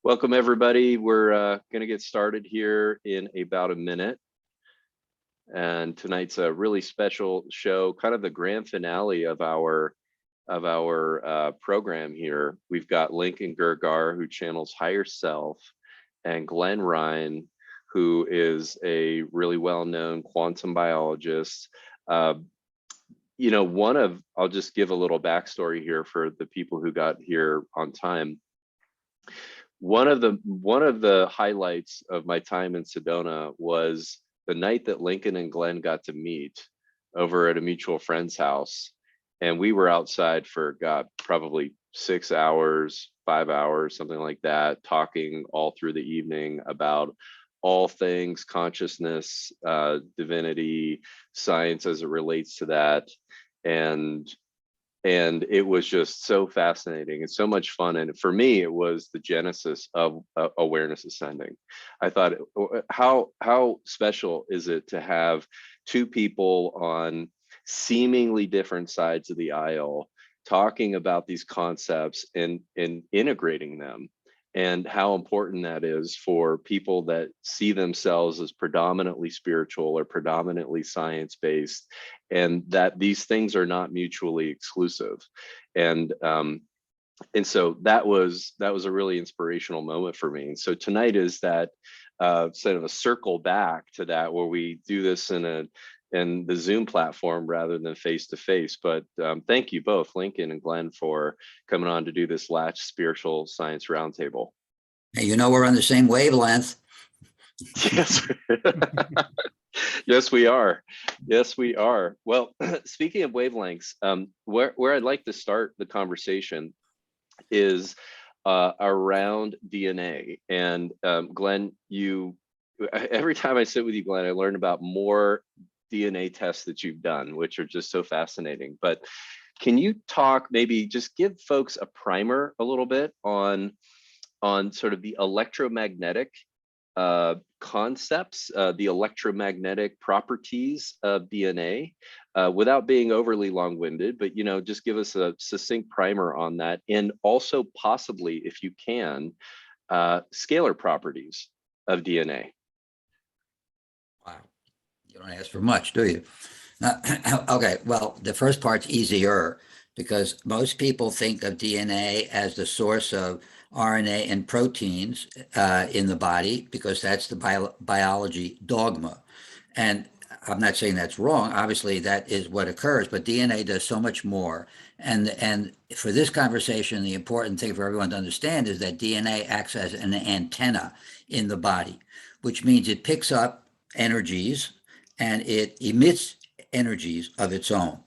Welcome, everybody. We're going to get started here in about a minute. And tonight's a really special show, kind of the grand finale of our program here. We've got Lincoln Gergar, who channels higher self, and Glen Ryan, who is a really well-known quantum biologist. I'll just give a little backstory here for the people who got here on time. One of the highlights of my time in Sedona was the night that Lincoln and Glen got to meet over at a mutual friend's house. And we were outside for, probably 6 hours, 5 hours, something like that, talking all through the evening about all things consciousness, divinity, science as it relates to that. And it was just so fascinating and so much fun. And for me, it was the genesis of awareness ascending. I thought, how special is it to have two people on seemingly different sides of the aisle talking about these concepts and integrating them, and how important that is for people that see themselves as predominantly spiritual or predominantly science-based, and that these things are not mutually exclusive. And so that was a really inspirational moment for me. And so tonight is that sort of a circle back to that, where we do this in the Zoom platform rather than face-to-face. But thank you both, Lincoln and Glen, for coming on to do this Latch Spiritual Science Roundtable. Hey, we're on the same wavelength. Yes. Yes, we are. Yes, we are. Well, speaking of wavelengths, where I'd like to start the conversation is around DNA. And Glen, every time I sit with you, Glen, I learn about more DNA tests that you've done, which are just so fascinating. But can you talk, maybe just give folks a primer a little bit on sort of the electromagnetic concepts, the electromagnetic properties of DNA, without being overly long-winded, but just give us a succinct primer on that, and also possibly, if you can, scalar properties of DNA. Wow, you don't ask for much, do you? Okay, well, the first part's easier, because most people think of DNA as the source of RNA and proteins in the body, because that's the biology dogma. And I'm not saying that's wrong. Obviously, that is what occurs, but DNA does so much more. And for this conversation, the important thing for everyone to understand is that DNA acts as an antenna in the body, which means it picks up energies and it emits energies of its own.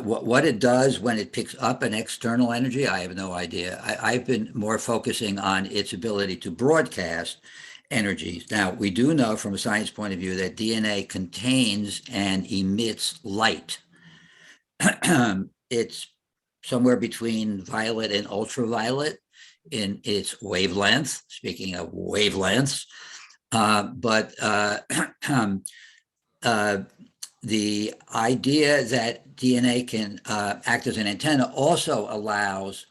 What it does when it picks up an external energy, I have no idea. I've been more focusing on its ability to broadcast energies. Now, we do know from a science point of view that DNA contains and emits light. It's somewhere between violet and ultraviolet in its wavelength, speaking of wavelengths. The idea that DNA can act as an antenna also allows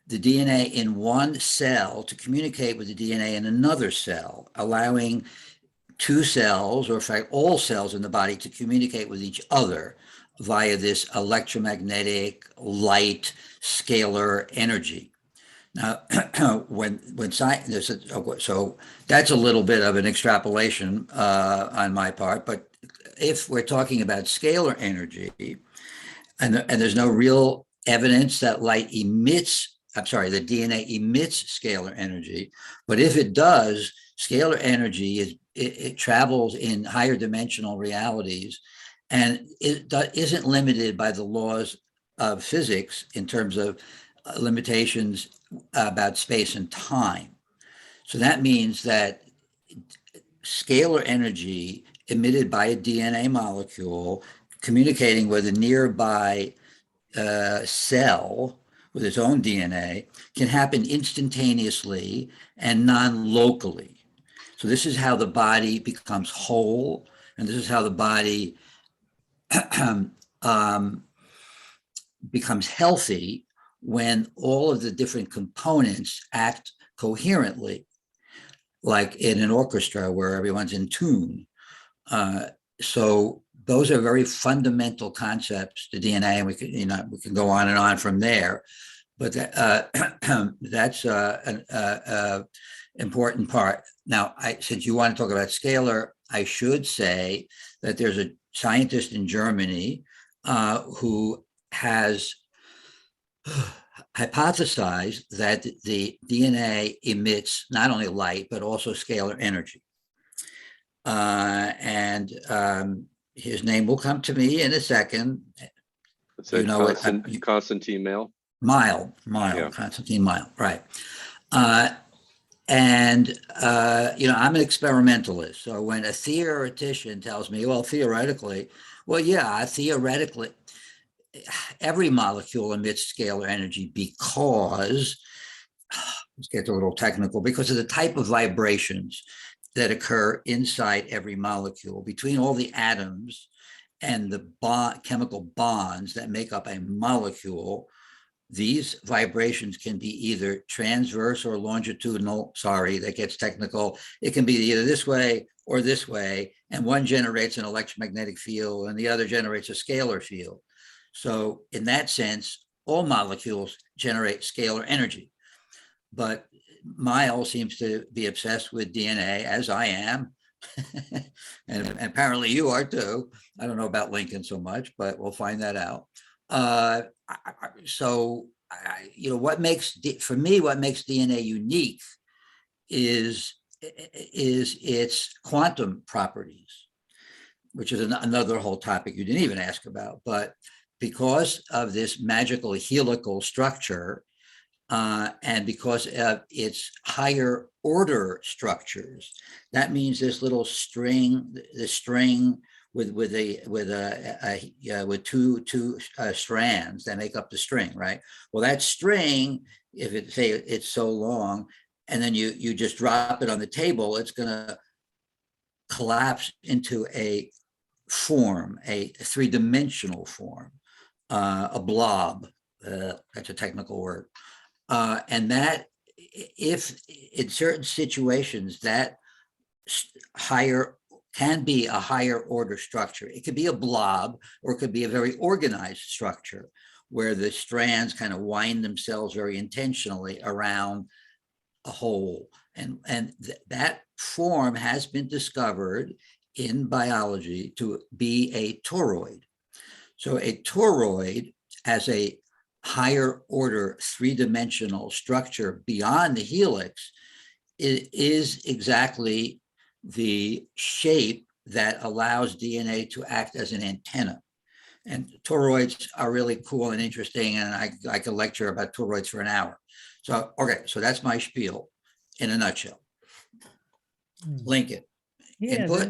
the DNA in one cell to communicate with the DNA in another cell, allowing two cells, or in fact all cells in the body, to communicate with each other via this electromagnetic light scalar energy. Now, when science, so that's a little bit of an extrapolation on my part, but if we're talking about scalar energy, and there's no real evidence that the DNA emits scalar energy, but if it does, scalar energy it travels in higher dimensional realities, and it isn't limited by the laws of physics in terms of limitations about space and time. So that means that scalar energy emitted by a DNA molecule communicating with a nearby cell with its own DNA can happen instantaneously and non-locally. So this is how the body becomes whole, and this is how the body becomes healthy, when all of the different components act coherently, like in an orchestra where everyone's in tune. So those are very fundamental concepts to DNA, and we can go on and on from there. But that's an important part. Now, since you want to talk about scalar, I should say that there's a scientist in Germany who has hypothesized that the DNA emits not only light, but also scalar energy. And his name will come to me in a second. It's a Constantine Male. Yeah. Constantine Mile, right. And I'm an experimentalist. So when a theoretician tells me, well, theoretically, every molecule emits scalar energy because, let's get a little technical, because of the type of vibrations that occur inside every molecule between all the atoms and the chemical bonds that make up a molecule. These vibrations can be either transverse or longitudinal. Sorry, that gets technical. It can be either this way or this way, and one generates an electromagnetic field and the other generates a scalar field. So in that sense, all molecules generate scalar energy. But Miles seems to be obsessed with DNA, as I am. And apparently you are too. I don't know about Lincoln so much, but we'll find that out. What makes DNA unique is its quantum properties, which is another whole topic you didn't even ask about. But because of this magical helical structure, and because of its higher order structures, that means this little string, the string with two strands that make up the string, right? Well, that string, if it's so long, and then you just drop it on the table, it's going to collapse into a form, a three-dimensional form, a blob. That's a technical word. And that, if in certain situations, that can be a higher order structure. It could be a blob, or it could be a very organized structure where the strands kind of wind themselves very intentionally around a hole. And that form has been discovered in biology to be a toroid. So a toroid has a higher order three-dimensional structure beyond the helix. It is exactly the shape that allows DNA to act as an antenna. And toroids are really cool and interesting, and I could lecture about toroids for an hour. So, okay, so that's my spiel in a nutshell. Lincoln, input?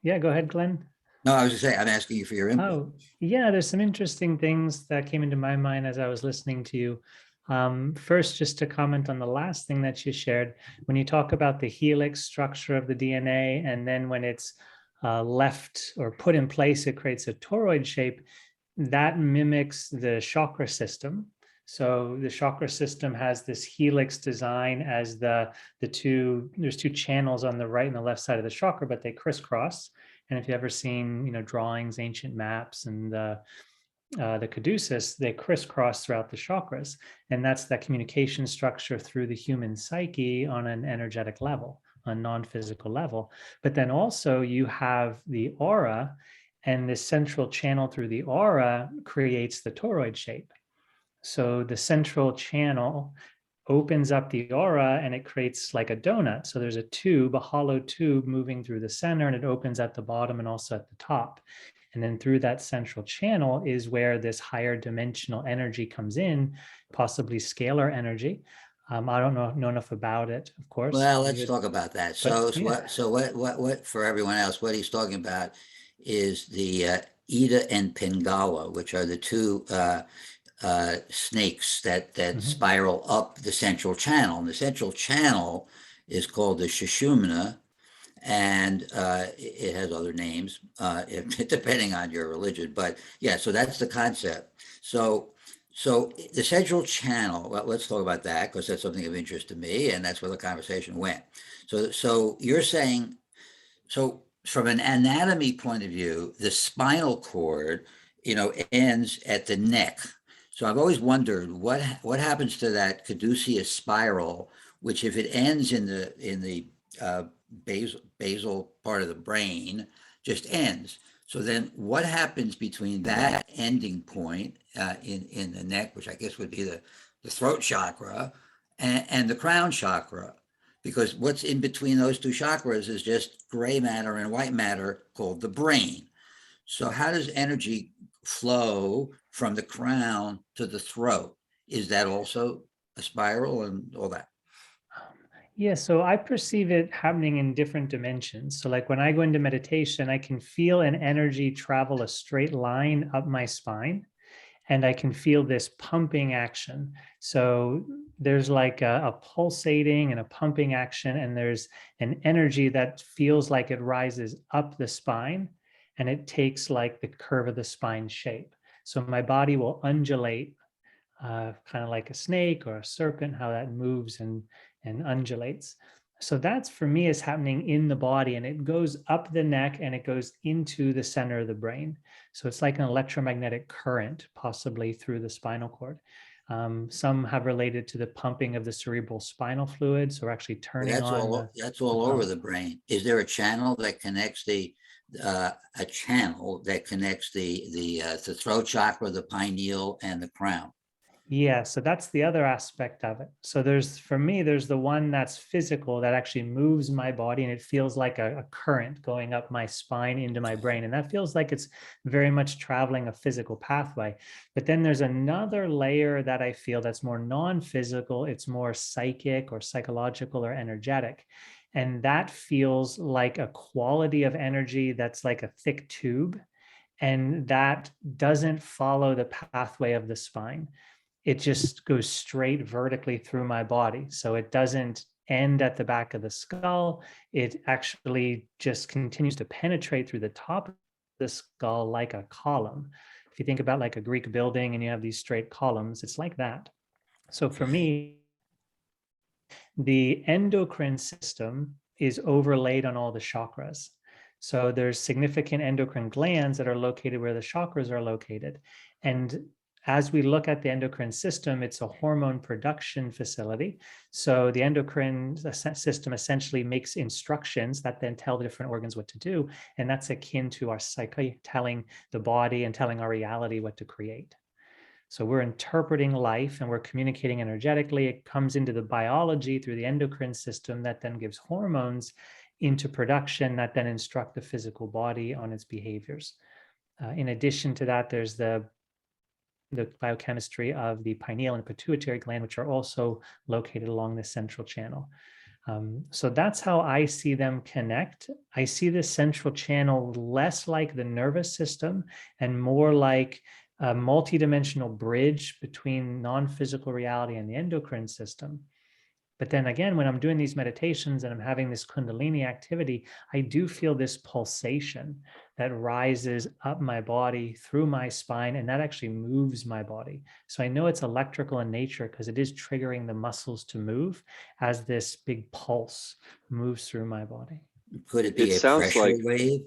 Go ahead, Glenn. No, I was going to say, I'm asking you for your input. Oh, yeah, there's some interesting things that came into my mind as I was listening to you. First, just to comment on the last thing that you shared, when you talk about the helix structure of the DNA, and then when it's left or put in place, it creates a toroid shape, that mimics the chakra system. So the chakra system has this helix design as there's two channels on the right and the left side of the chakra, but they crisscross. And if you've ever seen, drawings, ancient maps, and the caduceus, they crisscross throughout the chakras. And that's that communication structure through the human psyche on an energetic level, a non-physical level. But then also you have the aura, and this central channel through the aura creates the toroid shape. So the central channel opens up the aura and it creates like a donut. So there's a hollow tube moving through the center, and it opens at the bottom and also at the top. And then through that central channel is where this higher dimensional energy comes in, possibly scalar energy. I don't know enough about it, of course. Well, let's talk about that. What for everyone else, what he's talking about is the Ida and Pingala, which are the two snakes that spiral up the central channel. And the central channel is called the Sushumna, and it has other names depending on your religion. But yeah, so that's the concept. So So the central channel, well, let's talk about that because that's something of interest to me, and that's where the conversation went. So you're saying, so from an anatomy point of view, the spinal cord, ends at the neck. So I've always wondered what happens to that caduceus spiral, which if it ends in the basal part of the brain, just ends. So then what happens between that ending point in the neck, which I guess would be the throat chakra, and the crown chakra? Because what's in between those two chakras is just gray matter and white matter called the brain. So how does energy flow from the crown to the throat? Is that also a spiral and all that? Yeah, so I perceive it happening in different dimensions. So like when I go into meditation, I can feel an energy travel a straight line up my spine, and I can feel this pumping action. So there's like a pulsating and a pumping action, and there's an energy that feels like it rises up the spine, and it takes like the curve of the spine shape. So my body will undulate, kind of like a snake or a serpent, how that moves and undulates. So that's, for me, is happening in the body, and it goes up the neck and it goes into the center of the brain. So it's like an electromagnetic current, possibly through the spinal cord. Some have related to the pumping of the cerebral spinal fluids, or actually turning That's on. That's all over the brain. Is there a channel that connects the throat chakra, the pineal, and the crown? Yeah, so that's the other aspect of it. So for me, there's the one that's physical, that actually moves my body, and it feels like a current going up my spine into my brain. And that feels like it's very much traveling a physical pathway. But then there's another layer that I feel that's more non-physical. It's more psychic or psychological or energetic. And that feels like a quality of energy that's like a thick tube. And that doesn't follow the pathway of the spine. It just goes straight vertically through my body. So it doesn't end at the back of the skull. It actually just continues to penetrate through the top of the skull like a column. If you think about like a Greek building and you have these straight columns, it's like that. So for me, the endocrine system is overlaid on all the chakras. So there's significant endocrine glands that are located where the chakras are located. And as we look at the endocrine system, it's a hormone production facility. So the endocrine system essentially makes instructions that then tell the different organs what to do. And that's akin to our psyche telling the body and telling our reality what to create. So we're interpreting life and we're communicating energetically. It comes into the biology through the endocrine system that then gives hormones into production that then instruct the physical body on its behaviors. In addition to that, there's the biochemistry of the pineal and pituitary gland, which are also located along the central channel. So that's how I see them connect. I see the central channel less like the nervous system and more like a multidimensional bridge between non-physical reality and the endocrine system. But then again, when I'm doing these meditations and I'm having this Kundalini activity, I do feel this pulsation that rises up my body through my spine, and that actually moves my body. So I know it's electrical in nature because it is triggering the muscles to move as this big pulse moves through my body. Could it be It a sounds pressure like wave?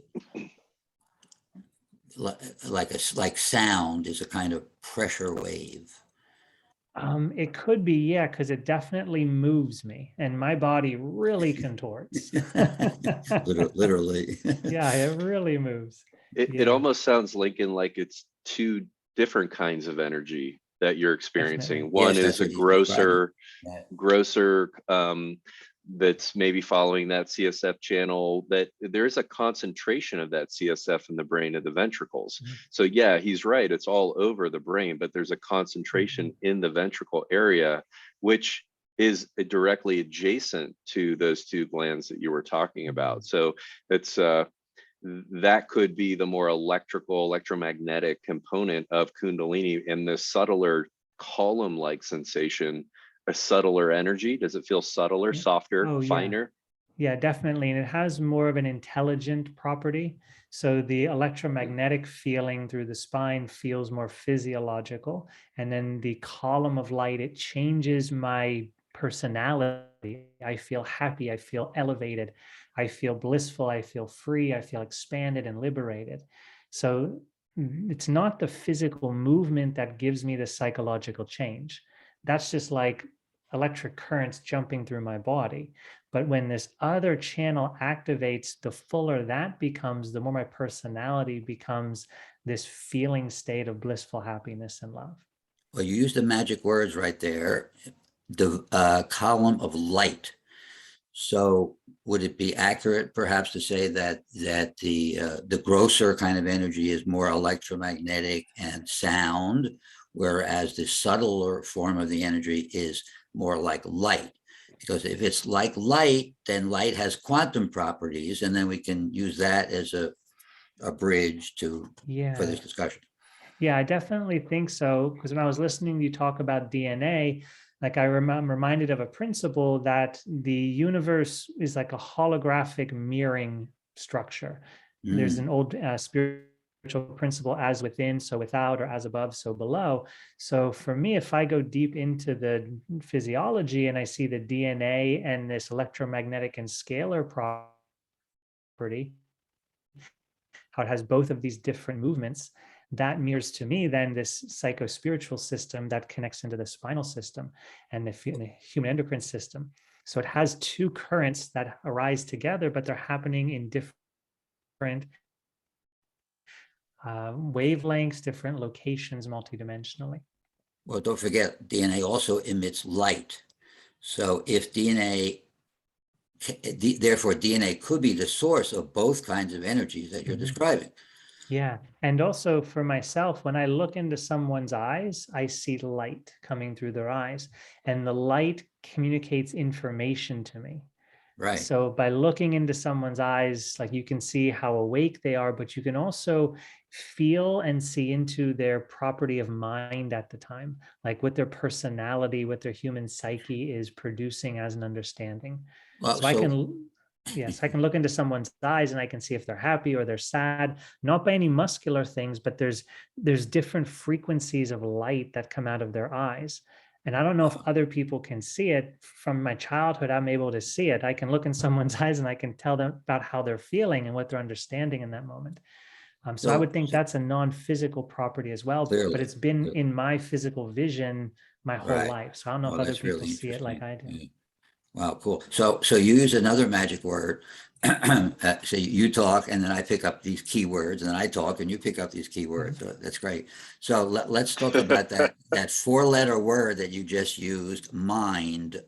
Like sound is a kind of pressure wave. It could be, yeah, because it definitely moves me and my body really contorts. Literally. Yeah, it really moves. it almost sounds, Lincoln, like it's two different kinds of energy that you're experiencing. Definitely. One Yes, is a that's what he's describing. grosser that's maybe following that CSF channel, that there is a concentration of that CSF in the brain of the ventricles. Mhm. So yeah, he's right, it's all over the brain, but there's a concentration in the ventricle area, which is directly adjacent to those two glands that you were talking about. So it's that could be the more electromagnetic component of Kundalini, and the subtler column-like sensation, a subtler energy. Does it feel subtler, softer, Oh, yeah. finer? Yeah, definitely. And it has more of an intelligent property. So the electromagnetic feeling through the spine feels more physiological. And then the column of light, it changes my personality. I feel happy, I feel elevated, I feel blissful, I feel free, I feel expanded and liberated. So it's not the physical movement that gives me the psychological change. That's just like electric currents jumping through my body. But when this other channel activates, the fuller that becomes, the more my personality becomes this feeling state of blissful happiness and love. Well, you used the magic words right there, the column of light. So would it be accurate perhaps to say that the grosser kind of energy is more electromagnetic and sound, whereas the subtler form of the energy is more like light? Because if it's like light, then light has quantum properties, and then we can use that as a bridge for this discussion. Yeah, I definitely think so. Because when I was listening to you talk about DNA, like I'm reminded of a principle that the universe is like a holographic mirroring structure. There's an old spiritual principle, as within, so without, or as above, so below. So for me, if I go deep into the physiology and I see the DNA and this electromagnetic and scalar property, how it has both of these different movements, that mirrors to me then this psycho-spiritual system that connects into the spinal system and the human endocrine system. So it has two currents that arise together, but they're happening in different wavelengths, different locations, multidimensionally. Well, don't forget, DNA also emits light. So if therefore DNA could be the source of both kinds of energies that you're describing. Yeah. And also for myself, when I look into someone's eyes, I see light coming through their eyes, and the light communicates information to me. Right. So by looking into someone's eyes, like you can see how awake they are, but you can also feel and see into their property of mind at the time, like what their personality, what their human psyche is producing as an understanding. Well, So I can, yes, I can look into someone's eyes and I can see if they're happy or they're sad, not by any muscular things, but there's different frequencies of light that come out of their eyes. And I don't know if other people can see it. From my childhood, I'm able to see it. I can look in someone's eyes and I can tell them about how they're feeling and what they're understanding in that moment. So I would think that's a non-physical property as well, clearly, but it's been in my physical vision my whole life. So I don't know if other people really see it like I do. Yeah. Wow, cool. So you use another magic word. So you talk, and then I pick up these keywords, and then I talk, and you pick up these keywords. So that's great. So let's talk about that four-letter word that you just used, mind,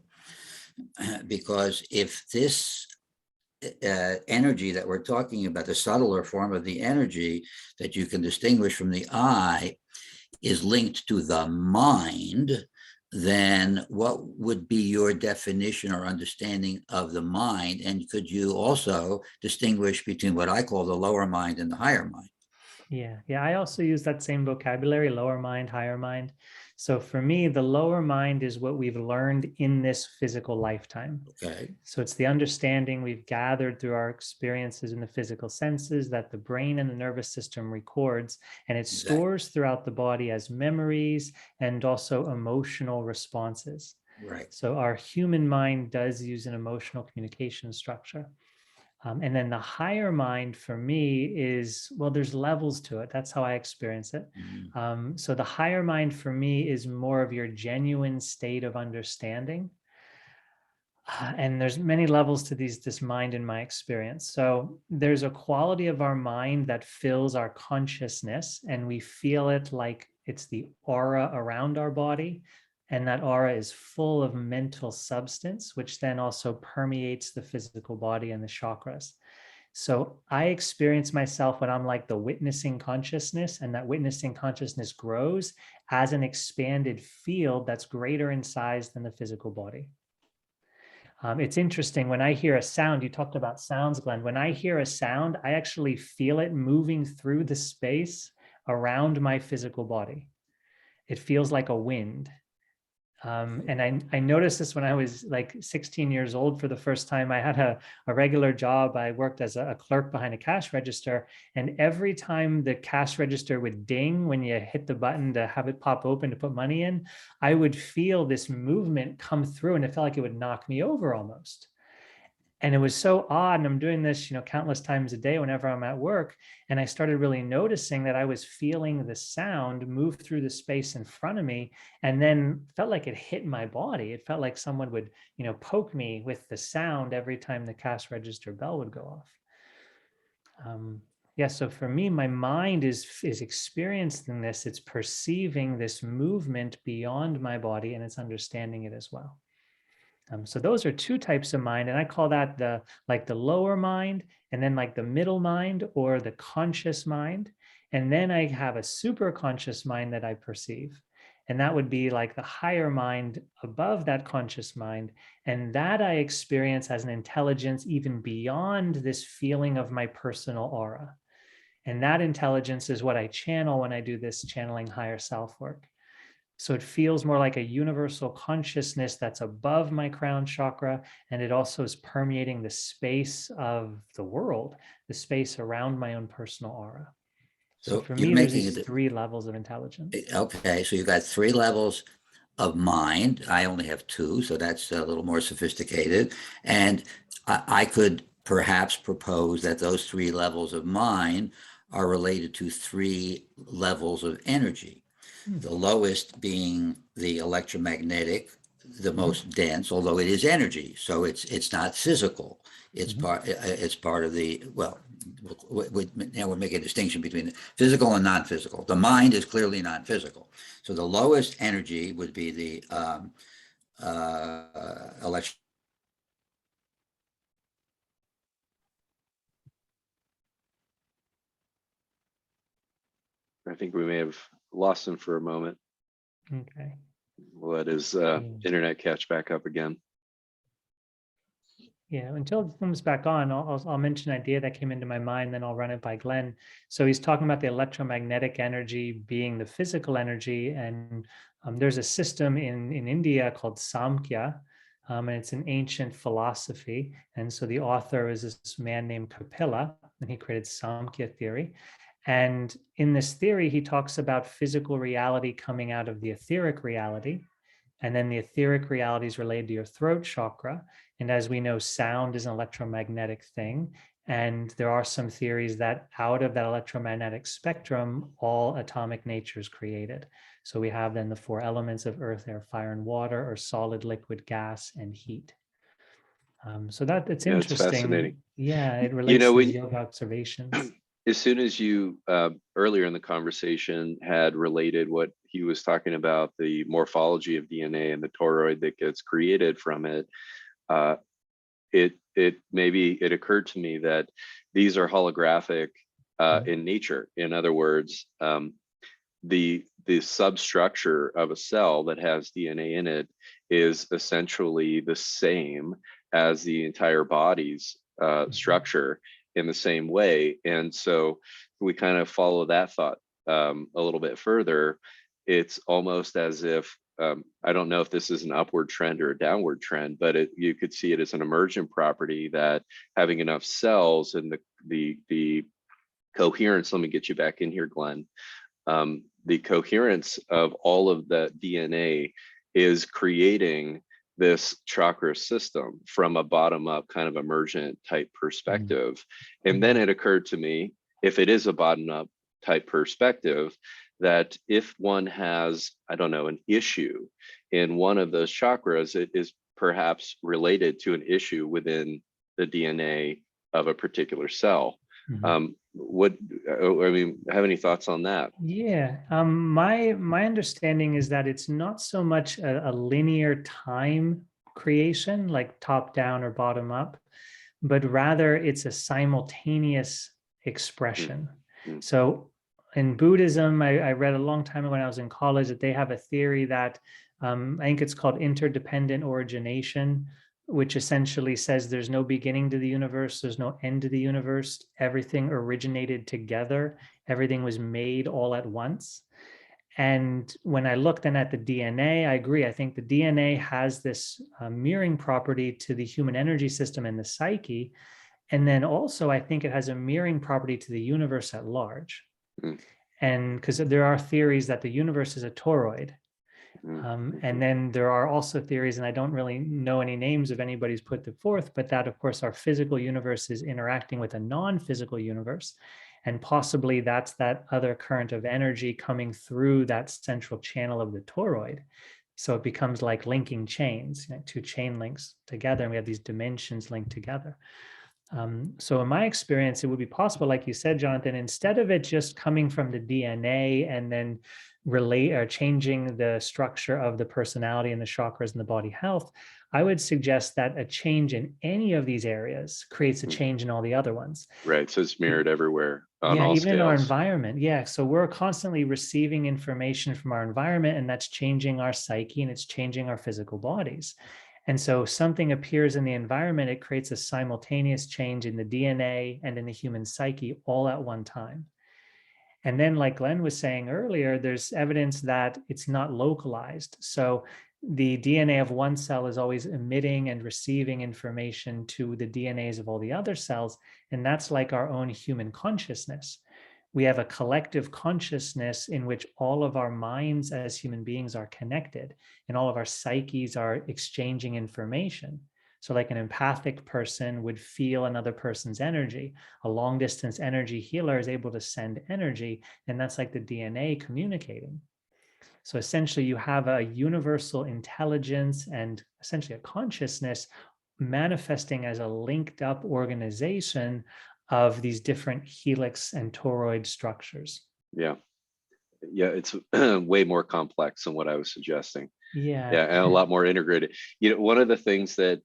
because if this energy that we're talking about, the subtler form of the energy that you can distinguish from the eye, is linked to the mind, then what would be your definition or understanding of the mind? And could you also distinguish between what I call the lower mind and the higher mind? Yeah. I also use that same vocabulary, lower mind, higher mind. So for me, the lower mind is what we've learned in this physical lifetime. Okay. So it's the understanding we've gathered through our experiences in the physical senses that the brain and the nervous system records, and it stores throughout the body as memories and also emotional responses. Right. So our human mind does use an emotional communication structure. And then the higher mind for me is, well, there's levels to it. That's how I experience it. So the higher mind for me is more of your genuine state of understanding. And there's many levels to this mind in my experience. So there's a quality of our mind that fills our consciousness, and we feel it like it's the aura around our body. And that aura is full of mental substance, which then also permeates the physical body and the chakras. So I experience myself when I'm like the witnessing consciousness, and that witnessing consciousness grows as an expanded field that's greater in size than the physical body. It's interesting, when I hear a sound, you talked about sounds, Glenn. When I hear a sound, I actually feel it moving through the space around my physical body. It feels like a wind. And I noticed this when I was like 16 years old for the first time. I had a regular job. I worked as a clerk behind a cash register. And every time the cash register would ding when you hit the button to have it pop open to put money in, I would feel this movement come through, and it felt like it would knock me over almost. And it was so odd. And I'm doing this, countless times a day whenever I'm at work. And I started really noticing that I was feeling the sound move through the space in front of me, and then felt like it hit my body. It felt like someone would, poke me with the sound every time the cash register bell would go off. Yeah, so for me, my mind is experiencing this. It's perceiving this movement beyond my body, and it's understanding it as well. So those are two types of mind, and I call that the lower mind, and then like the middle mind or the conscious mind. And then I have a super conscious mind that I perceive. And that would be like the higher mind above that conscious mind. And that I experience as an intelligence even beyond this feeling of my personal aura. And that intelligence is what I channel when I do this channeling higher self work. So it feels more like a universal consciousness that's above my crown chakra. And it also is permeating the space of the world, the space around my own personal aura. So for me, there's these 3 levels of intelligence. Okay, so you've got 3 levels of mind. I only have 2, so that's a little more sophisticated. And I could perhaps propose that those 3 levels of mind are related to 3 levels of energy. The lowest being the electromagnetic, the most dense, although it is energy, so it's not physical. It's part of the, well, now we're making a distinction between physical and non-physical. The mind is clearly non-physical. So the lowest energy would be the electron. I think we may have lost him for a moment. Okay. We'll let his internet catch back up again. Yeah, until it comes back on, I'll mention an idea that came into my mind, then I'll run it by Glen. So he's talking about the electromagnetic energy being the physical energy, and there's a system in India called Samkhya, and it's an ancient philosophy. And so the author is this man named Kapila, and he created Samkhya theory. And in this theory, he talks about physical reality coming out of the etheric reality. And then the etheric reality is related to your throat chakra. And as we know, sound is an electromagnetic thing. And there are some theories that out of that electromagnetic spectrum, all atomic nature is created. So we have then the 4 elements of earth, air, fire, and water, or solid, liquid, gas, and heat. So it's interesting. It's fascinating. Yeah, it relates to yoga observations. As soon as you earlier in the conversation had related what he was talking about, the morphology of DNA and the toroid that gets created from it, it occurred to me that these are holographic in nature. In other words, the substructure of a cell that has DNA in it is essentially the same as the entire body's structure in the same way. And so we kind of follow that thought a little bit further. It's almost as if, I don't know if this is an upward trend or a downward trend, but you could see it as an emergent property that having enough cells and the coherence, let me get you back in here, Glenn. The coherence of all of the DNA is creating this chakra system from a bottom-up kind of emergent type perspective. And then it occurred to me, if it is a bottom-up type perspective, that if one has, I don't know, an issue in one of those chakras, it is perhaps related to an issue within the DNA of a particular cell. Have any thoughts on that? Yeah, my understanding is that it's not so much a linear time creation, like top down or bottom up, but rather it's a simultaneous expression. So in Buddhism, I read a long time ago when I was in college that they have a theory that I think it's called interdependent origination, which essentially says there's no beginning to the universe, there's no end to the universe, everything originated together, everything was made all at once. And when I look then at the DNA, I agree. I think the DNA has this mirroring property to the human energy system and the psyche. And then also, I think it has a mirroring property to the universe at large. Mm. And because there are theories that the universe is a toroid. And then there are also theories, and I don't really know any names of anybody who's put them forth, but that, of course, our physical universe is interacting with a non-physical universe. And possibly that's that other current of energy coming through that central channel of the toroid. So it becomes like linking chains, two chain links together, and we have these dimensions linked together. So in my experience, it would be possible, like you said, Jonathan, instead of it just coming from the DNA and then relate or changing the structure of the personality and the chakras and the body health, I would suggest that a change in any of these areas creates a change in all the other ones. Right. So it's mirrored everywhere on all even scales. in our environment. Yeah. So we're constantly receiving information from our environment, and that's changing our psyche and it's changing our physical bodies. And so something appears in the environment, it creates a simultaneous change in the DNA and in the human psyche all at one time. And then, like Glenn was saying earlier, there's evidence that it's not localized. So the DNA of one cell is always emitting and receiving information to the DNAs of all the other cells. And that's like our own human consciousness. We have a collective consciousness in which all of our minds as human beings are connected and all of our psyches are exchanging information. So like an empathic person would feel another person's energy. A long distance energy healer is able to send energy, and that's like the DNA communicating. So essentially you have a universal intelligence and essentially a consciousness manifesting as a linked up organization of these different helix and toroid structures. Yeah. It's way more complex than what I was suggesting. Yeah. And a lot more integrated. One of the things that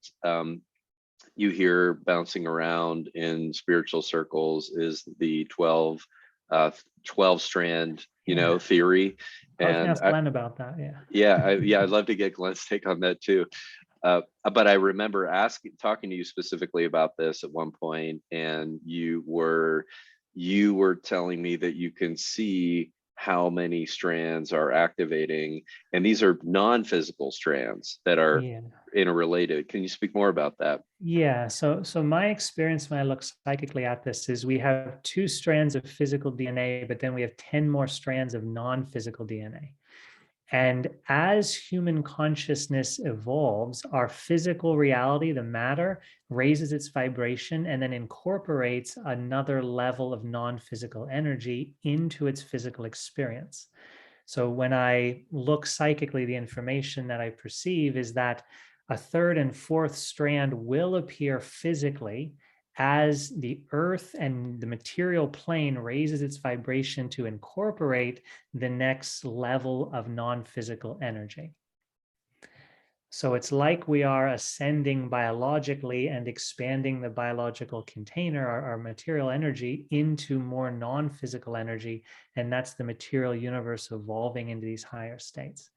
you hear bouncing around in spiritual circles is the 12 strand, theory. I was going to And ask Glenn about that. Yeah. I'd love to get Glenn's take on that too. But I remember talking to you specifically about this at one point, and you were telling me that you can see how many strands are activating, and these are non-physical strands that are interrelated. Can you speak more about that? Yeah. So my experience when I look psychically at this is we have 2 strands of physical DNA, but then we have 10 more strands of non-physical DNA. And as human consciousness evolves, our physical reality, the matter, raises its vibration and then incorporates another level of non-physical energy into its physical experience. So when I look psychically, the information that I perceive is that a 3rd and 4th strand will appear physically as the earth and the material plane raises its vibration to incorporate the next level of non-physical energy. So it's like we are ascending biologically and expanding the biological container, our material energy, into more non-physical energy. And that's the material universe evolving into these higher states.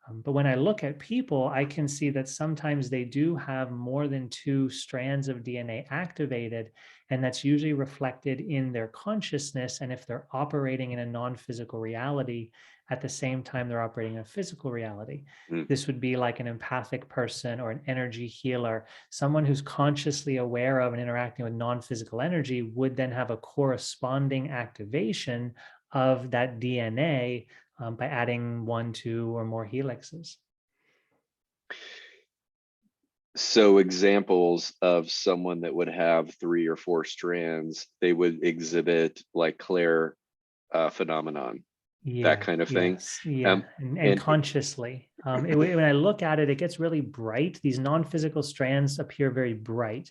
But when I look at people, I can see that sometimes they do have more than 2 strands of DNA activated, and that's usually reflected in their consciousness. And if they're operating in a non-physical reality, at the same time they're operating in a physical reality. This would be like an empathic person or an energy healer. Someone who's consciously aware of and interacting with non-physical energy would then have a corresponding activation of that DNA by adding 1, 2, or more helixes. So examples of someone that would have 3 or 4 strands, they would exhibit like Claire phenomenon, that kind of thing. Yeah, and consciously. When I look at it, it gets really bright. These non-physical strands appear very bright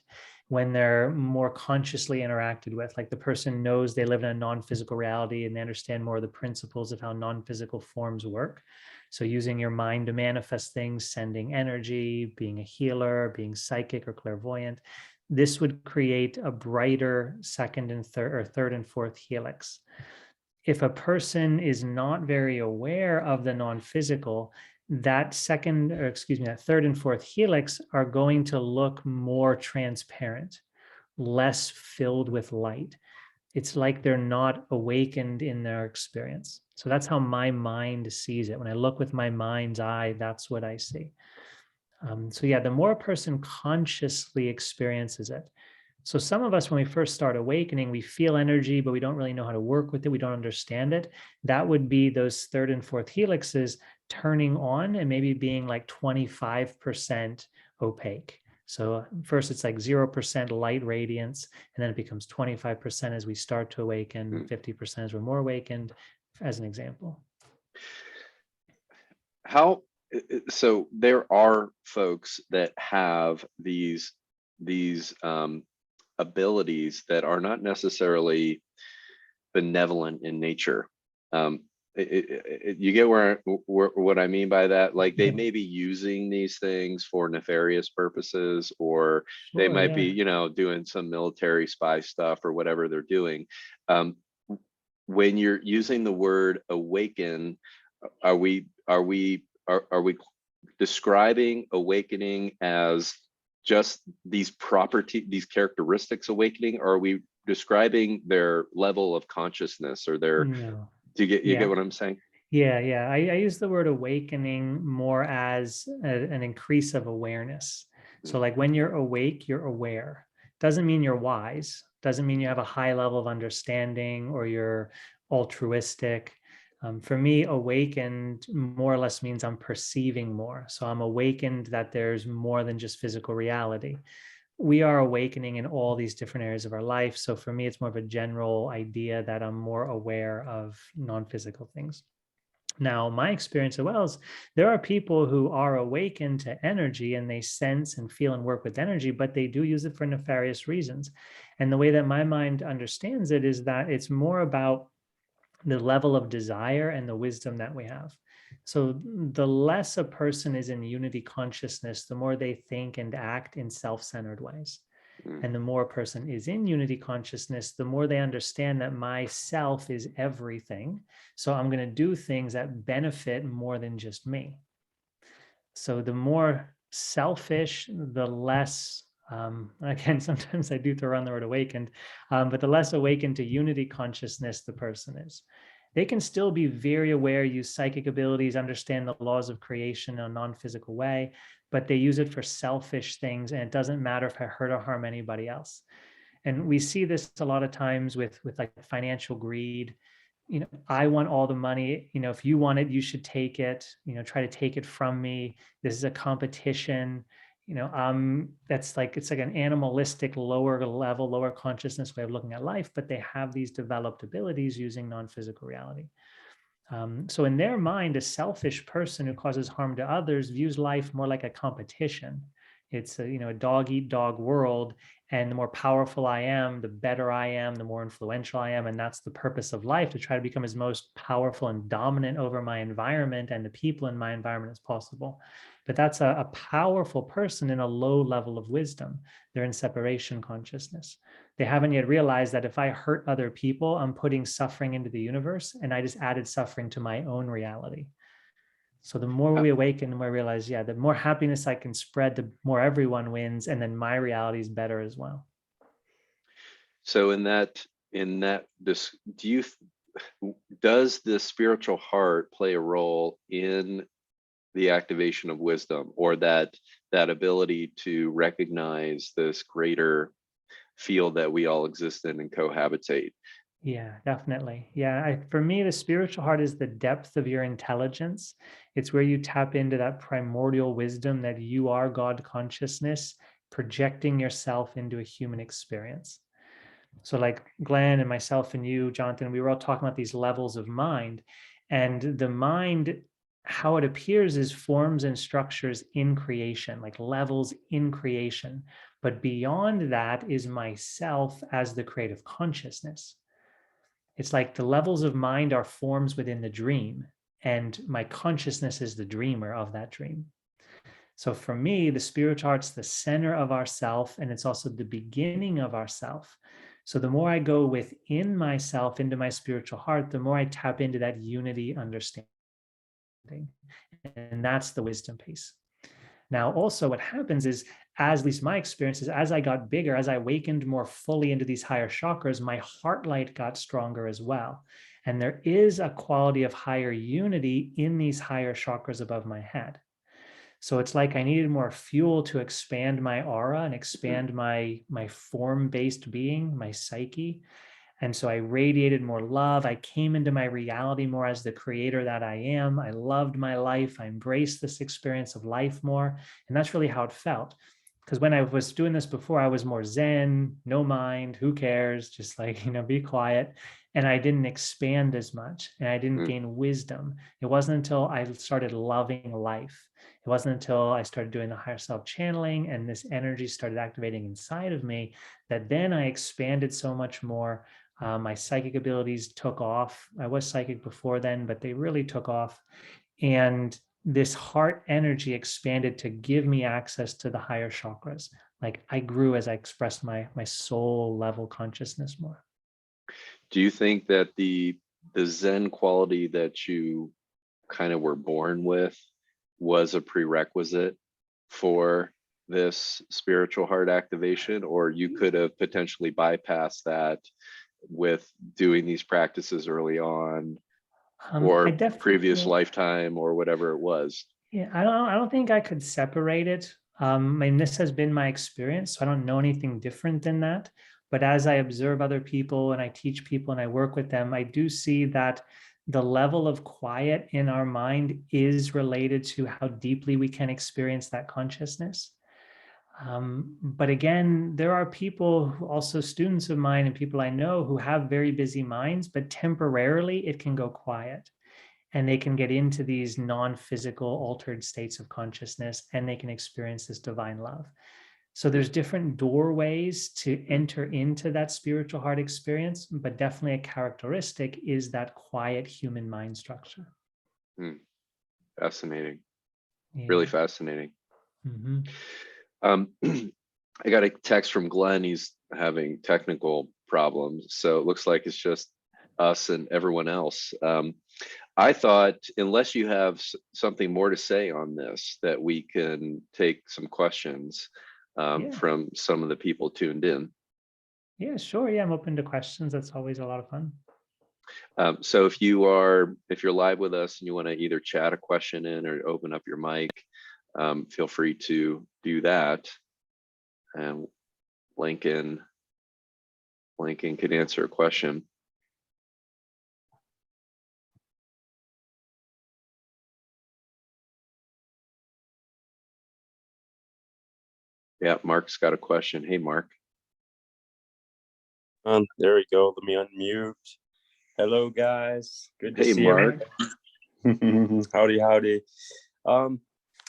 when they're more consciously interacted with. Like the person knows they live in a non-physical reality and they understand more of the principles of how non-physical forms work. So using your mind to manifest things, sending energy, being a healer, being psychic or clairvoyant, this would create a brighter 2nd and 3rd, or 3rd and 4th helix. If a person is not very aware of the non-physical, that 3rd and 4th helix are going to look more transparent, less filled with light. it's like they're not awakened in their experience. So that's how my mind sees it. When I look with my mind's eye, that's what I see. So yeah, the more a person consciously experiences it. So some of us, when we first start awakening, we feel energy, but we don't really know how to work with it. We don't understand it. That would be those third and fourth helixes turning on and maybe being like 25% opaque. So first it's like 0% light radiance, and then it becomes 25% as we start to awaken, 50% as we're more awakened, as an example. So there are folks that have these abilities that are not necessarily benevolent in nature. You get what I mean by that? Like they may be using these things for nefarious purposes, or they might be, doing some military spy stuff or whatever they're doing. When you're using the word awaken, are we describing awakening as just these characteristics awakening, or are we describing their level of consciousness or their? No. Do you get what I'm saying? Yeah. I use the word awakening more as an increase of awareness. So like when you're awake, you're aware. Doesn't mean you're wise. Doesn't mean you have a high level of understanding or you're altruistic. For me, awakened more or less means I'm perceiving more. So I'm awakened that there's more than just physical reality. We are awakening in all these different areas of our life. So for me, it's more of a general idea that I'm more aware of non-physical things. Now, my experience as well is there are people who are awakened to energy and they sense and feel and work with energy, but they do use it for nefarious reasons. And the way that my mind understands it is that it's more about the level of desire and the wisdom that we have. So the less a person is in unity consciousness, the more they think and act in self-centered ways. And the more a person is in unity consciousness, the more they understand that myself is everything. So I'm going to do things that benefit more than just me. So the more selfish, the less, again, sometimes I do throw around the word awakened, but the less awakened to unity consciousness the person is. They can still be very aware, use psychic abilities, understand the laws of creation in a non-physical way, but they use it for selfish things, and it doesn't matter if I hurt or harm anybody else. And we see this a lot of times with like financial greed. I want all the money. If you want it, you should take it. Try to take it from me. This is a competition. That's like, it's like an animalistic, lower level, lower consciousness way of looking at life, but they have these developed abilities using non-physical reality. So in their mind, a selfish person who causes harm to others views life more like a competition. It's a dog eat dog world, and the more powerful I am, the better I am, the more influential I am, and that's the purpose of life, to try to become as most powerful and dominant over my environment and the people in my environment as possible. But that's a powerful person in a low level of wisdom. They're in separation consciousness. They haven't yet realized that if I hurt other people, I'm putting suffering into the universe, and I just added suffering to my own reality. So the more we awaken, the more we realize, the more happiness I can spread, the more everyone wins, and then my reality is better as well. So does the spiritual heart play a role in the activation of wisdom, or that ability to recognize this greater field that we all exist in and cohabitate? Yeah, definitely. Yeah, for me, the spiritual heart is the depth of your intelligence. It's where you tap into that primordial wisdom that you are God consciousness, projecting yourself into a human experience. So like Glenn and myself and you, Jonathan, we were all talking about these levels of mind. And the mind, how it appears, is forms and structures in creation, like levels in creation. But beyond that is myself as the creative consciousness. It's like the levels of mind are forms within the dream, and my consciousness is the dreamer of that dream. So for me, the spiritual heart's the center of ourself, and it's also the beginning of ourself. So the more I go within myself, into my spiritual heart, the more I tap into that unity understanding. And that's the wisdom piece. Now, also what happens is, as at least my experience is, as I got bigger, as I awakened more fully into these higher chakras, my heart light got stronger as well. And there is a quality of higher unity in these higher chakras above my head. So it's like I needed more fuel to expand my aura and expand my form-based being, my psyche. And so I radiated more love. I came into my reality more as the creator that I am. I loved my life. I embraced this experience of life more. And that's really how it felt. Because when I was doing this before, I was more Zen, no mind, who cares? Just like, be quiet. And I didn't expand as much, and I didn't gain wisdom. It wasn't until I started loving life. It wasn't until I started doing the higher self channeling and this energy started activating inside of me that then I expanded so much more. My psychic abilities took off. I was psychic before then, but they really took off. And this heart energy expanded to give me access to the higher chakras. Like I grew as I expressed my soul level consciousness more. Do you think that the Zen quality that you kind of were born with was a prerequisite for this spiritual heart activation, or you could have potentially bypassed that with doing these practices early on, or previous lifetime, or whatever it was? Yeah, I don't think I could separate it. I mean, this has been my experience, so I don't know anything different than that. But as I observe other people and I teach people and I work with them, I do see that the level of quiet in our mind is related to how deeply we can experience that consciousness. But again, there are people who also students of mine and people I know who have very busy minds, but temporarily it can go quiet and they can get into these non-physical altered states of consciousness and they can experience this divine love. So there's different doorways to enter into that spiritual heart experience, but definitely a characteristic is that quiet human mind structure. Fascinating. Yeah. Really fascinating. Mm-hmm. I got a text from Glen. He's having technical problems, so it looks like it's just us and everyone else. I thought, unless you have something more to say on this, that we can take some questions from some of the people tuned in. Yeah, sure. Yeah, I'm open to questions. That's always a lot of fun. So if you're live with us and you want to either chat a question in or open up your mic, feel free to do that. And Lincoln could answer a question. Yeah, Mark's got a question. Hey, Mark. There we go. Let me unmute. Hello, guys. Good to see Mark. you. Howdy.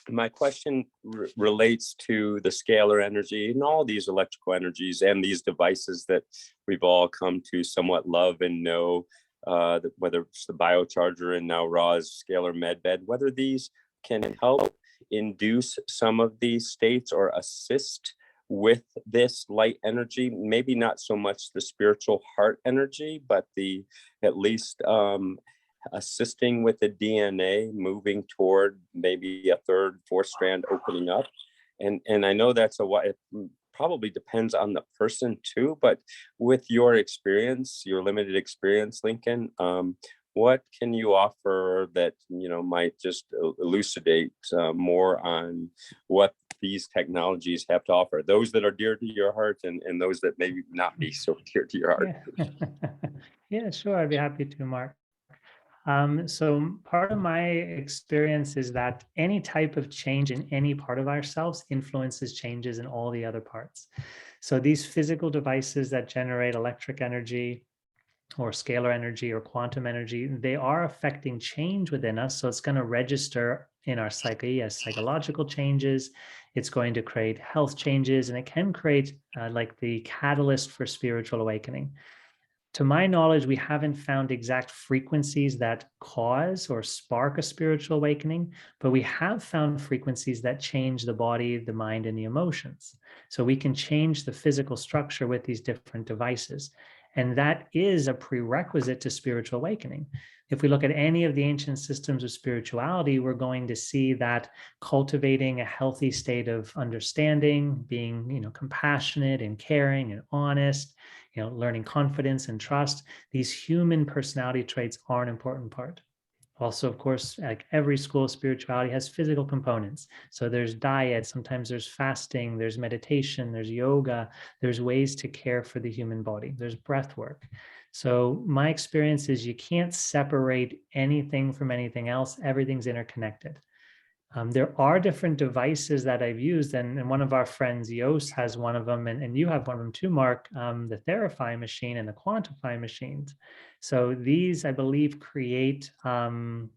My question relates to the scalar energy and all these electrical energies and these devices that we've all come to somewhat love and know, whether it's the Biocharger and now Ra's scalar medbed, whether these can help induce some of these states or assist with this light energy, maybe not so much the spiritual heart energy, but at least assisting with the DNA moving toward maybe a third, fourth strand opening up. And I know it probably depends on the person too, but with your experience, your limited experience, Lincoln, what can you offer that, might just elucidate more on what these technologies have to offer, those that are dear to your heart and those that maybe not be so dear to your heart? Yeah, sure. I'd be happy to, Mark. So part of my experience is that any type of change in any part of ourselves influences changes in all the other parts. So these physical devices that generate electric energy or scalar energy or quantum energy, they are affecting change within us. So it's going to register in our psyche as psychological changes. It's going to create health changes, and it can create like the catalyst for spiritual awakening. To my knowledge, we haven't found exact frequencies that cause or spark a spiritual awakening, but we have found frequencies that change the body, the mind, and the emotions. So we can change the physical structure with these different devices. And that is a prerequisite to spiritual awakening. If we look at any of the ancient systems of spirituality, we're going to see that cultivating a healthy state of understanding, being, compassionate and caring and honest, learning confidence and trust, these human personality traits are an important part. Also, of course, like every school of spirituality has physical components. So there's diet, sometimes there's fasting, there's meditation, there's yoga, there's ways to care for the human body, there's breath work. So my experience is you can't separate anything from anything else. Everything's interconnected. There are different devices that I've used, and one of our friends, Yos, has one of them, and you have one of them too, Mark, the Therify machine and the Quantify machines. So these, I believe, create, quantum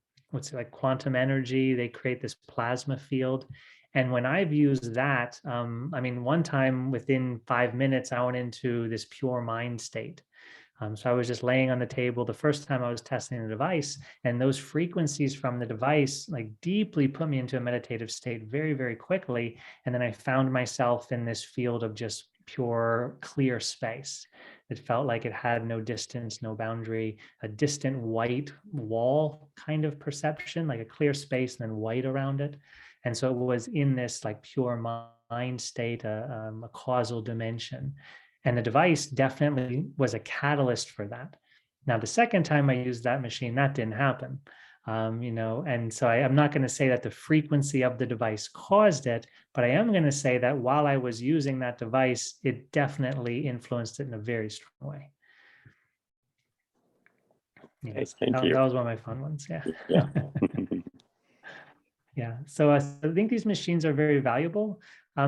energy. They create this plasma field. And when I've used that, one time within 5 minutes, I went into this pure mind state. So I was just laying on the table the first time I was testing the device, and those frequencies from the device like deeply put me into a meditative state very, very quickly. And then I found myself in this field of just pure, clear space. It felt like it had no distance, no boundary, a distant white wall kind of perception, like a clear space and then white around it. And so it was in this like pure mind state, a causal dimension. And the device definitely was a catalyst for that. Now, the second time I used that machine, that didn't happen. And so I'm not going to say that the frequency of the device caused it, but I am going to say that while I was using that device, it definitely influenced it in a very strong way. Okay, thank you. That was one of my fun ones. Yeah. Yeah. Yeah. So I think these machines are very valuable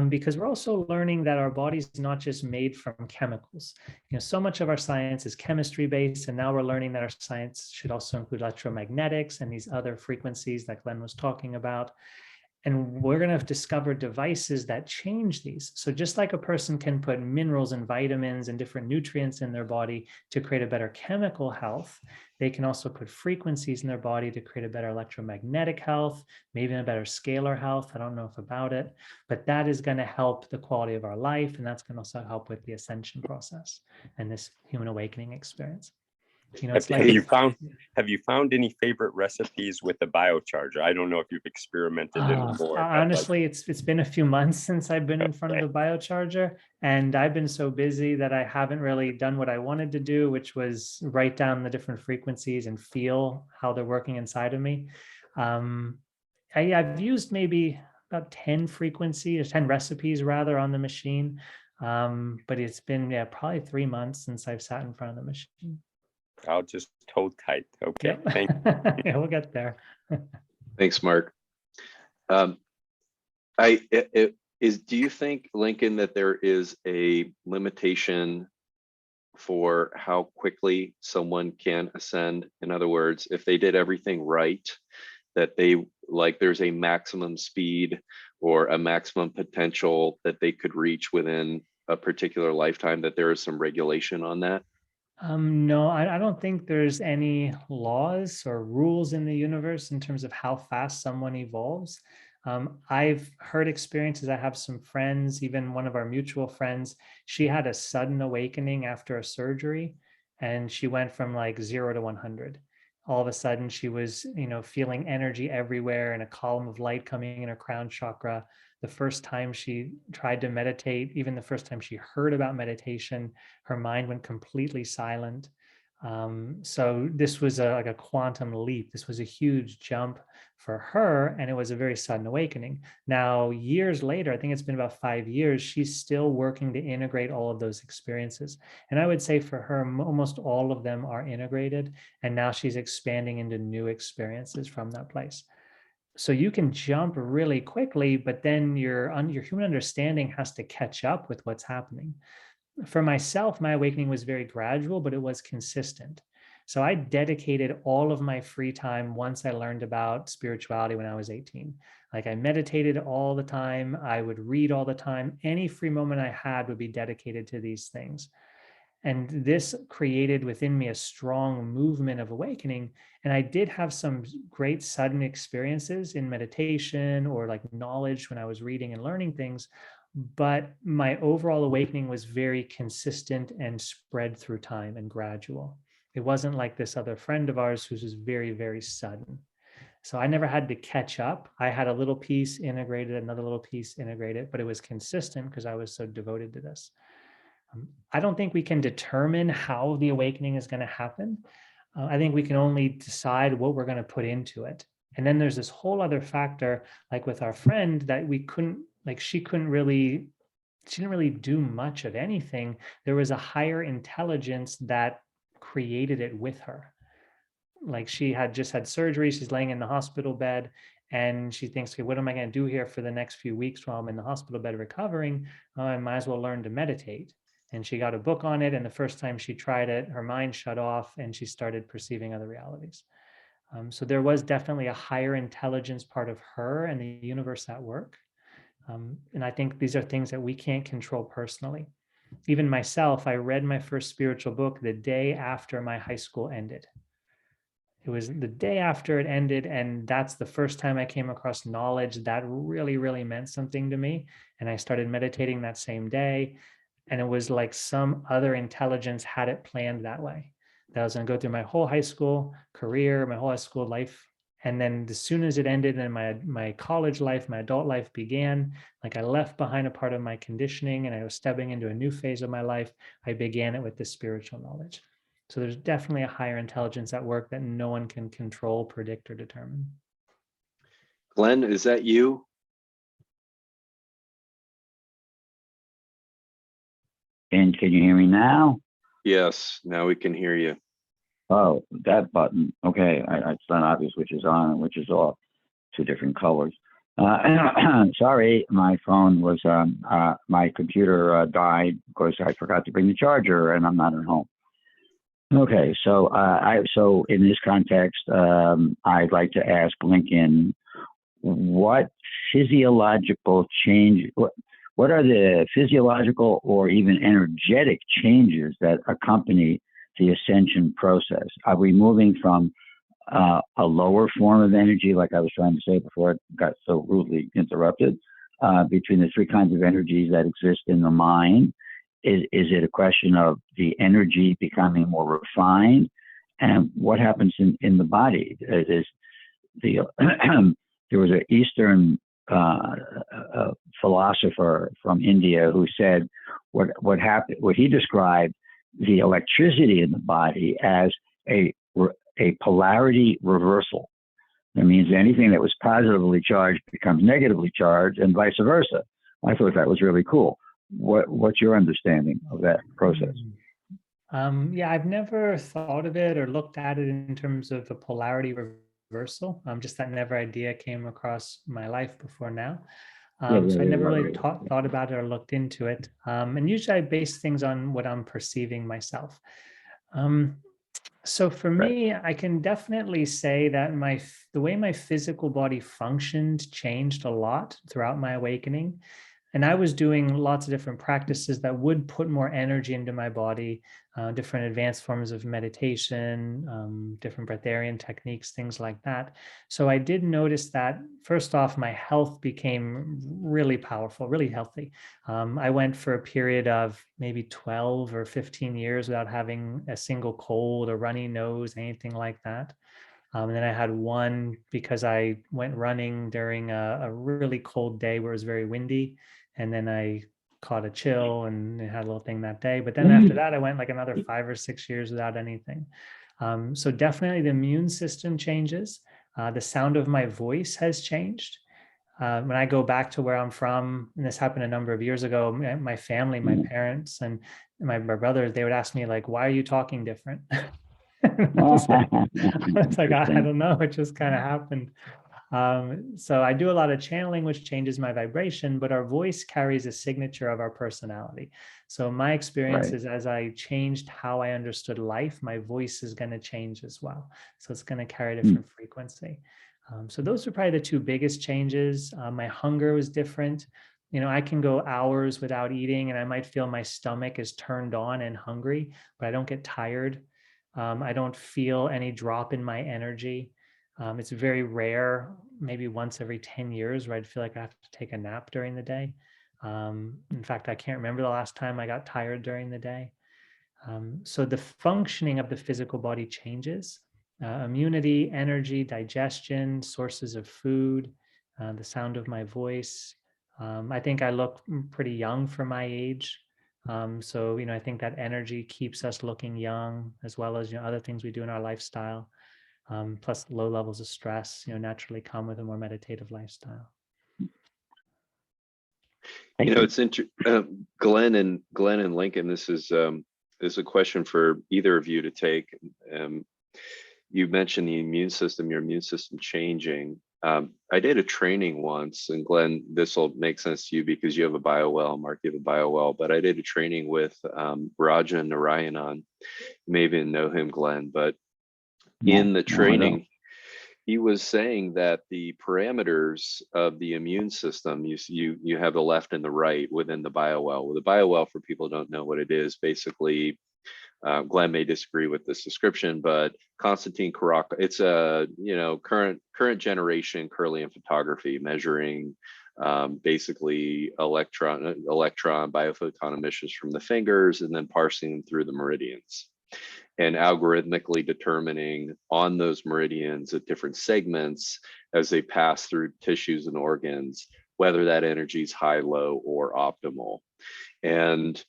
because we're also learning that our body is not just made from chemicals. So much of our science is chemistry based, and now we're learning that our science should also include electromagnetics and these other frequencies that Glen was talking about. And we're going to discover devices that change these. So just like a person can put minerals and vitamins and different nutrients in their body to create a better chemical health, they can also put frequencies in their body to create a better electromagnetic health, maybe a better scalar health. I don't know if about it, but that is going to help the quality of our life. And that's going to also help with the ascension process and this human awakening experience. Have you found any favorite recipes with the Biocharger? I don't know if you've experimented anymore. Honestly, it's been a few months since I've been in front of the Biocharger, and I've been so busy that I haven't really done what I wanted to do, which was write down the different frequencies and feel how they're working inside of me. I've used maybe about 10 frequencies, 10 recipes rather, on the machine, but it's been probably 3 months since I've sat in front of the machine. I'll just hold tight. Okay. Yep. Thank you. Yeah, we'll get there. Thanks, Mark. Do you think, Lincoln, that there is a limitation for how quickly someone can ascend? In other words, if they did everything right, that there's a maximum speed or a maximum potential that they could reach within a particular lifetime, that there is some regulation on that? No, I don't think there's any laws or rules in the universe in terms of how fast someone evolves. I've heard experiences. I have some friends, even one of our mutual friends, she had a sudden awakening after a surgery, and she went from like 0 to 100. All of a sudden she was, feeling energy everywhere and a column of light coming in her crown chakra. The first time she tried to meditate, even the first time she heard about meditation, her mind went completely silent. So this was like a quantum leap. This was a huge jump for her, and it was a very sudden awakening. Now, years later, I think it's been about 5 years, she's still working to integrate all of those experiences. And I would say for her, almost all of them are integrated, and now she's expanding into new experiences from that place. So you can jump really quickly, but then your human understanding has to catch up with what's happening. For myself, my awakening was very gradual, but it was consistent. So I dedicated all of my free time once I learned about spirituality when I was 18. Like I meditated all the time. I would read all the time. Any free moment I had would be dedicated to these things. And this created within me a strong movement of awakening. And I did have some great sudden experiences in meditation or like knowledge when I was reading and learning things. but my overall awakening was very consistent and spread through time and gradual. It wasn't like this other friend of ours who was very, very sudden. So I never had to catch up. I had a little piece integrated, another little piece integrated, but it was consistent because I was so devoted to this. I don't think we can determine how the awakening is going to happen. I think we can only decide what we're going to put into it. And then there's this whole other factor, like with our friend, that we couldn't, like she didn't really do much of anything. There was a higher intelligence that created it with her. Like she had just had surgery, she's laying in the hospital bed, and she thinks, okay, what am I going to do here for the next few weeks while I'm in the hospital bed recovering? I might as well learn to meditate. And she got a book on it, and the first time she tried it, her mind shut off and she started perceiving other realities. So there was definitely a higher intelligence part of her and the universe at work. And I think these are things that we can't control personally. Even myself, I read my first spiritual book the day after my high school ended. It was the day after it ended, and that's the first time I came across knowledge that really, really meant something to me. And I started meditating that same day, and it was like some other intelligence had it planned that way. That I was going to go through my whole high school career, my whole high school life, and then as soon as it ended and my college life, my adult life began, like I left behind a part of my conditioning and I was stepping into a new phase of my life. I began it with this spiritual knowledge. So there's definitely a higher intelligence at work that no one can control, predict, or determine. Glenn, is that you? And can you hear me now? Yes, now we can hear you. Oh, that button. Okay, it's not obvious which is on and which is off. Two different colors. Sorry, my phone was, my computer died because I forgot to bring the charger and I'm not at home. Okay, so so in this context, I'd like to ask Lincoln, what physiological change, what are the physiological or even energetic changes that accompany the ascension process? Are we moving from a lower form of energy, like I was trying to say before it got so rudely interrupted, between the three kinds of energies that exist in the mind? Is it a question of the energy becoming more refined? And what happens in the body? There was an Eastern philosopher from India who said what happened. What he described the electricity in the body as a polarity reversal. That means anything that was positively charged becomes negatively charged, and vice versa. I thought that was really cool. What's your understanding of that process? Yeah, I've never thought of it or looked at it in terms of a polarity reversal. Just that never idea came across my life before now. So I never really thought about it or looked into it. And usually I base things on what I'm perceiving myself. So for me, I can definitely say that the way my physical body functioned changed a lot throughout my awakening. And I was doing lots of different practices that would put more energy into my body, different advanced forms of meditation, different breatharian techniques, things like that. So I did notice that, first off, my health became really powerful, really healthy. I went for a period of maybe 12 or 15 years without having a single cold or runny nose, anything like that. And then I had one because I went running during a really cold day where it was very windy. And then I caught a chill and had a little thing that day. But then after that, I went like another 5 or 6 years without anything. So definitely the immune system changes. The sound of my voice has changed. When I go back to where I'm from, and this happened a number of years ago, my family, my parents and my brothers, they would ask me like, why are you talking different? It's like, I don't know, it just kind of happened. So I do a lot of channeling, which changes my vibration, but our voice carries a signature of our personality. So my experience is as I changed how I understood life, my voice is going to change as well. So it's going to carry a different frequency. So those are probably the two biggest changes. My hunger was different. You know, I can go hours without eating and I might feel my stomach is turned on and hungry, but I don't get tired. I don't feel any drop in my energy. It's very rare, maybe once every 10 years, where I'd feel like I have to take a nap during the day. In fact, I can't remember the last time I got tired during the day. So the functioning of the physical body changes. Immunity, energy, digestion, sources of food, the sound of my voice. I think I look pretty young for my age. So, I think that energy keeps us looking young, as well as, other things we do in our lifestyle. Plus low levels of stress, naturally come with a more meditative lifestyle. It's Glenn and Lincoln. This is a question for either of you to take. You mentioned the immune system, your immune system changing. I did a training once, and Glenn, this will make sense to you because you have a biowell, Mark, you have a biowell, but I did a training with Raja Narayanan. You may even know him, Glenn, but in the training, he was saying that the parameters of the immune system, you have the left and the right within the biowell. Well, the biowell, for people who don't know what it is, basically, Glenn may disagree with this description, but Konstantin Karaka, it's a current generation Kirlian photography measuring basically electron biophoton emissions from the fingers and then parsing them through the meridians, and algorithmically determining on those meridians at different segments as they pass through tissues and organs, whether that energy is high, low, or optimal. And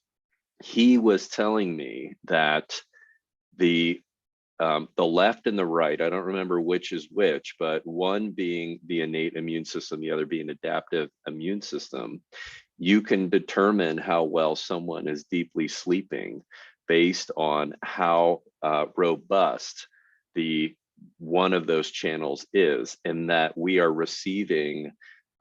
he was telling me that the left and the right, I don't remember which is which, but one being the innate immune system, the other being adaptive immune system, you can determine how well someone is deeply sleeping based on how robust the one of those channels is, and that we are receiving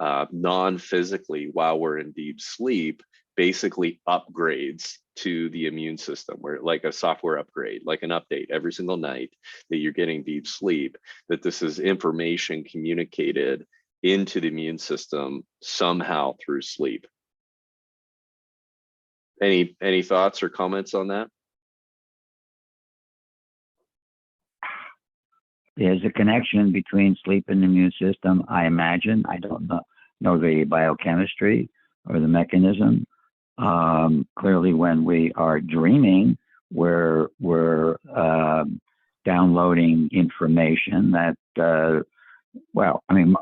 non-physically while we're in deep sleep, basically upgrades to the immune system, where like a software upgrade, like an update every single night that you're getting deep sleep, that this is information communicated into the immune system somehow through sleep. Any thoughts or comments on that? There's a connection between sleep and the immune system, I imagine. I don't know the biochemistry or the mechanism. Clearly, when we are dreaming, we're downloading information that,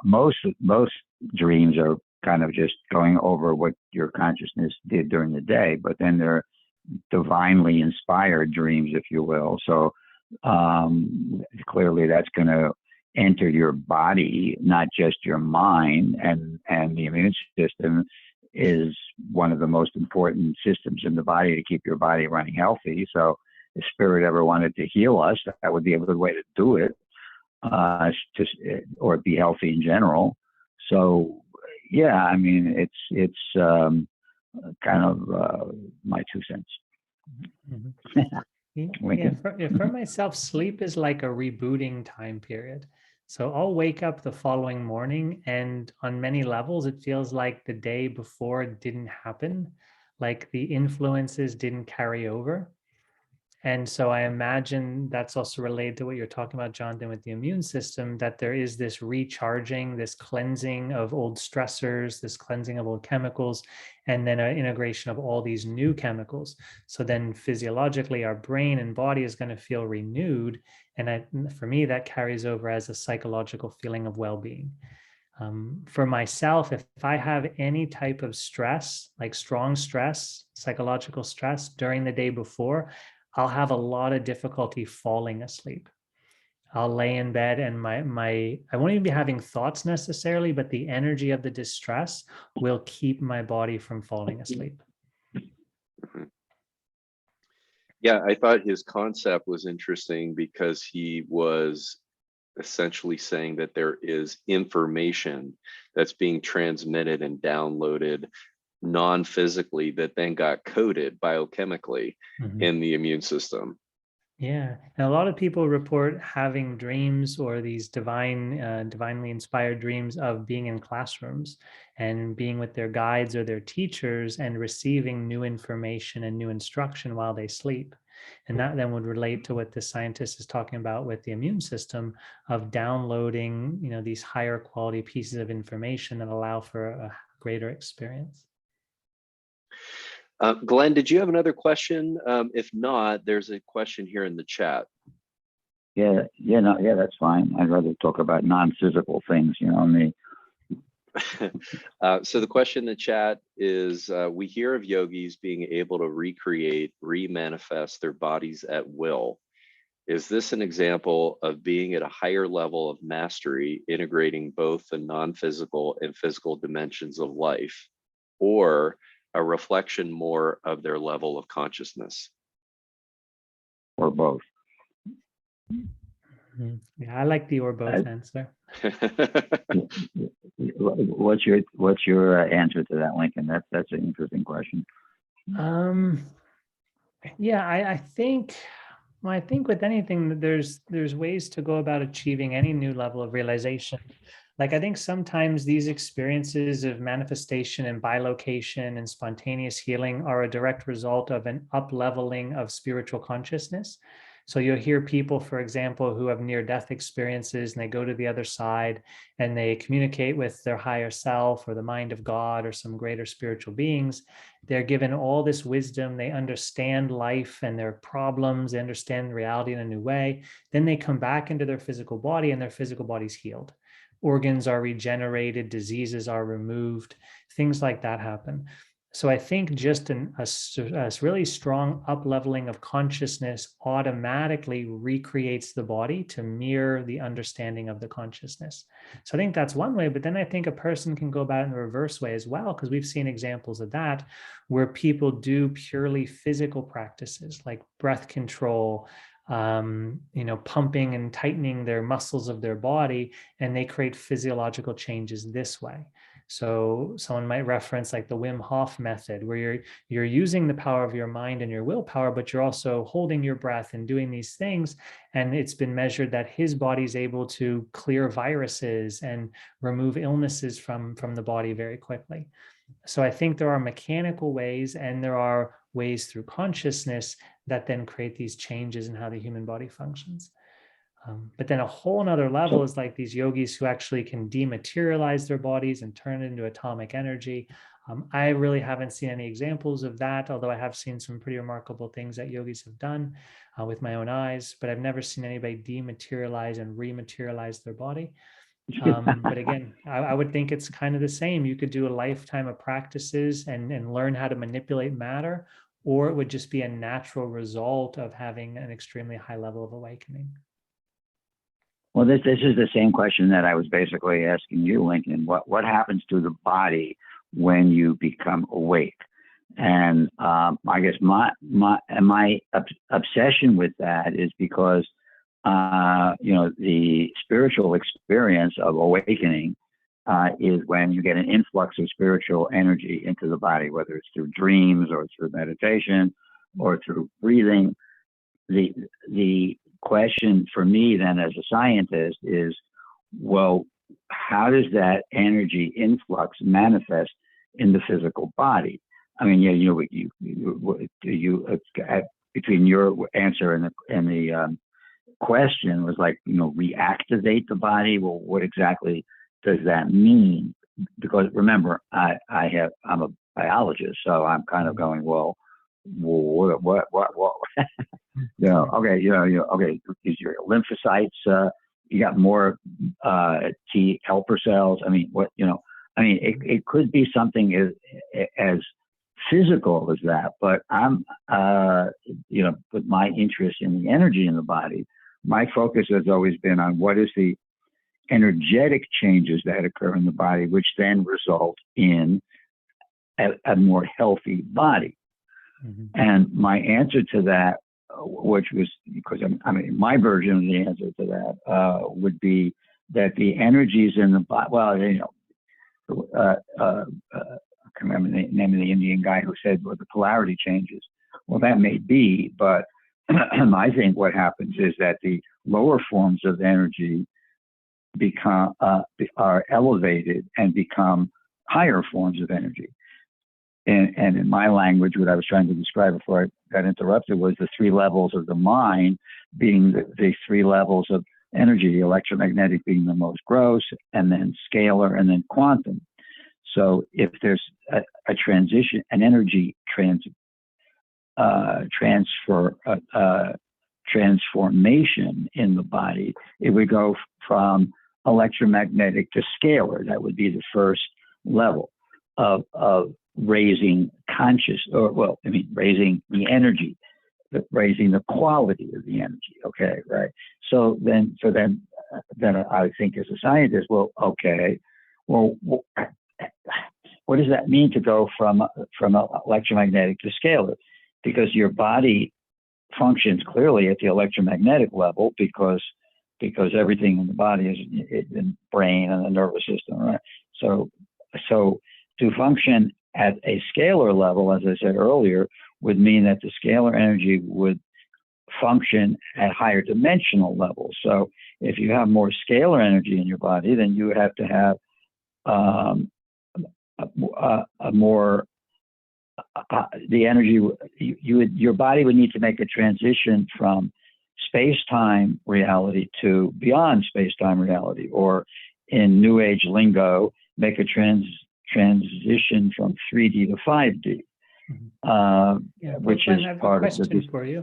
most dreams are kind of just going over what your consciousness did during the day, but then they're divinely inspired dreams, if you will. So clearly that's going to enter your body, not just your mind, and the immune system is one of the most important systems in the body to keep your body running healthy. So if spirit ever wanted to heal us, that would be a good way to do it, or be healthy in general. So yeah, I mean, it's kind of my 2 cents. Mm-hmm. For myself, sleep is like a rebooting time period. So I'll wake up the following morning, and on many levels, it feels like the day before didn't happen, like the influences didn't carry over. And so I imagine that's also related to what you're talking about, Jonathan, with the immune system, that there is this recharging, this cleansing of old stressors, this cleansing of old chemicals, and then an integration of all these new chemicals. So then physiologically, our brain and body is going to feel renewed. And for me, that carries over as a psychological feeling of well-being. For myself, if I have any type of stress, like strong stress, psychological stress during the day before, I'll have a lot of difficulty falling asleep. I'll lay in bed and I won't even be having thoughts necessarily, but the energy of the distress will keep my body from falling asleep. Yeah, I thought his concept was interesting because he was essentially saying that there is information that's being transmitted and downloaded non-physically that then got coded biochemically in the immune system. Yeah, and a lot of people report having dreams or these divinely inspired dreams of being in classrooms and being with their guides or their teachers and receiving new information and new instruction while they sleep. And that then would relate to what the scientist is talking about with the immune system of downloading, these higher quality pieces of information that allow for a greater experience. Glenn, did you have another question? If not, there's a question here in the chat. Yeah, that's fine. I'd rather talk about non-physical things, me. So the question in the chat is, we hear of yogis being able to recreate, remanifest their bodies at will. Is this an example of being at a higher level of mastery, integrating both the non-physical and physical dimensions of life, or a reflection more of their level of consciousness? Or both? Yeah, I like the or both answer. What's your answer to that, Lincoln? That's an interesting question. Yeah, I think with anything, there's ways to go about achieving any new level of realization. Like, I think sometimes these experiences of manifestation and bilocation and spontaneous healing are a direct result of an up-leveling of spiritual consciousness. So you'll hear people, for example, who have near-death experiences, and they go to the other side and they communicate with their higher self or the mind of God or some greater spiritual beings. They're given all this wisdom. They understand life and their problems. They understand reality in a new way. Then they come back into their physical body, and their physical body's healed. Organs are regenerated, diseases are removed, things like that happen. So I think just a really strong up-leveling of consciousness automatically recreates the body to mirror the understanding of the consciousness. So I think that's one way, but then I think a person can go about it in the reverse way as well, because we've seen examples of that, where people do purely physical practices like breath control, pumping and tightening their muscles of their body, and they create physiological changes this way. So someone might reference like the Wim Hof method, where you're using the power of your mind and your willpower, but you're also holding your breath and doing these things. And it's been measured that his body is able to clear viruses and remove illnesses from the body very quickly. So I think there are mechanical ways, and there are ways through consciousness that then create these changes in how the human body functions. But then a whole nother level is like these yogis who actually can dematerialize their bodies and turn it into atomic energy. I really haven't seen any examples of that, although I have seen some pretty remarkable things that yogis have done with my own eyes, but I've never seen anybody dematerialize and rematerialize their body. But again, I would think it's kind of the same. You could do a lifetime of practices and learn how to manipulate matter, or it would just be a natural result of having an extremely high level of awakening. Well, this is the same question that I was basically asking you, Lincoln. What happens to the body when you become awake? And I guess my obsession with that is because the spiritual experience of awakening is when you get an influx of spiritual energy into the body, whether it's through dreams or through meditation or through breathing. The question for me then as a scientist is, well, how does that energy influx manifest in the physical body? I mean, between your answer and the question was like, reactivate the body. Well, what exactly does that mean? Because remember, I'm a biologist, so I'm kind of going, well, what? Okay. Is your lymphocytes? You got more T helper cells. I mean, it could be something as physical as that. But I'm, with my interest in the energy in the body, my focus has always been on what is the energetic changes that occur in the body, which then result in a more healthy body. Mm-hmm. And my answer to that, which was, because my version of the answer to that would be that the energies in the body, I can't remember the name of the Indian guy who said, well, the polarity changes. Well, that may be, but I think what happens is that the lower forms of energy are elevated and become higher forms of energy. And in my language, what I was trying to describe before I got interrupted was the three levels of the mind being the three levels of energy, electromagnetic being the most gross, and then scalar, and then quantum. So if there's a transition, an energy transformation in the body, it would go from electromagnetic to scalar. That would be the first level of raising raising the energy, raising the quality of the energy. Okay, right. So then I think as a scientist, well, okay, well, what does that mean to go from electromagnetic to scalar? Because your body functions clearly at the electromagnetic level because everything in the body is in the brain and the nervous system, right? So to function at a scalar level, as I said earlier, would mean that the scalar energy would function at higher dimensional levels. So if you have more scalar energy in your body, then you would have to have the energy. Your body would need to make a transition from space-time reality to beyond space-time reality, or in New Age lingo, make a transition from 3D to 5D. Which is part of the question for you,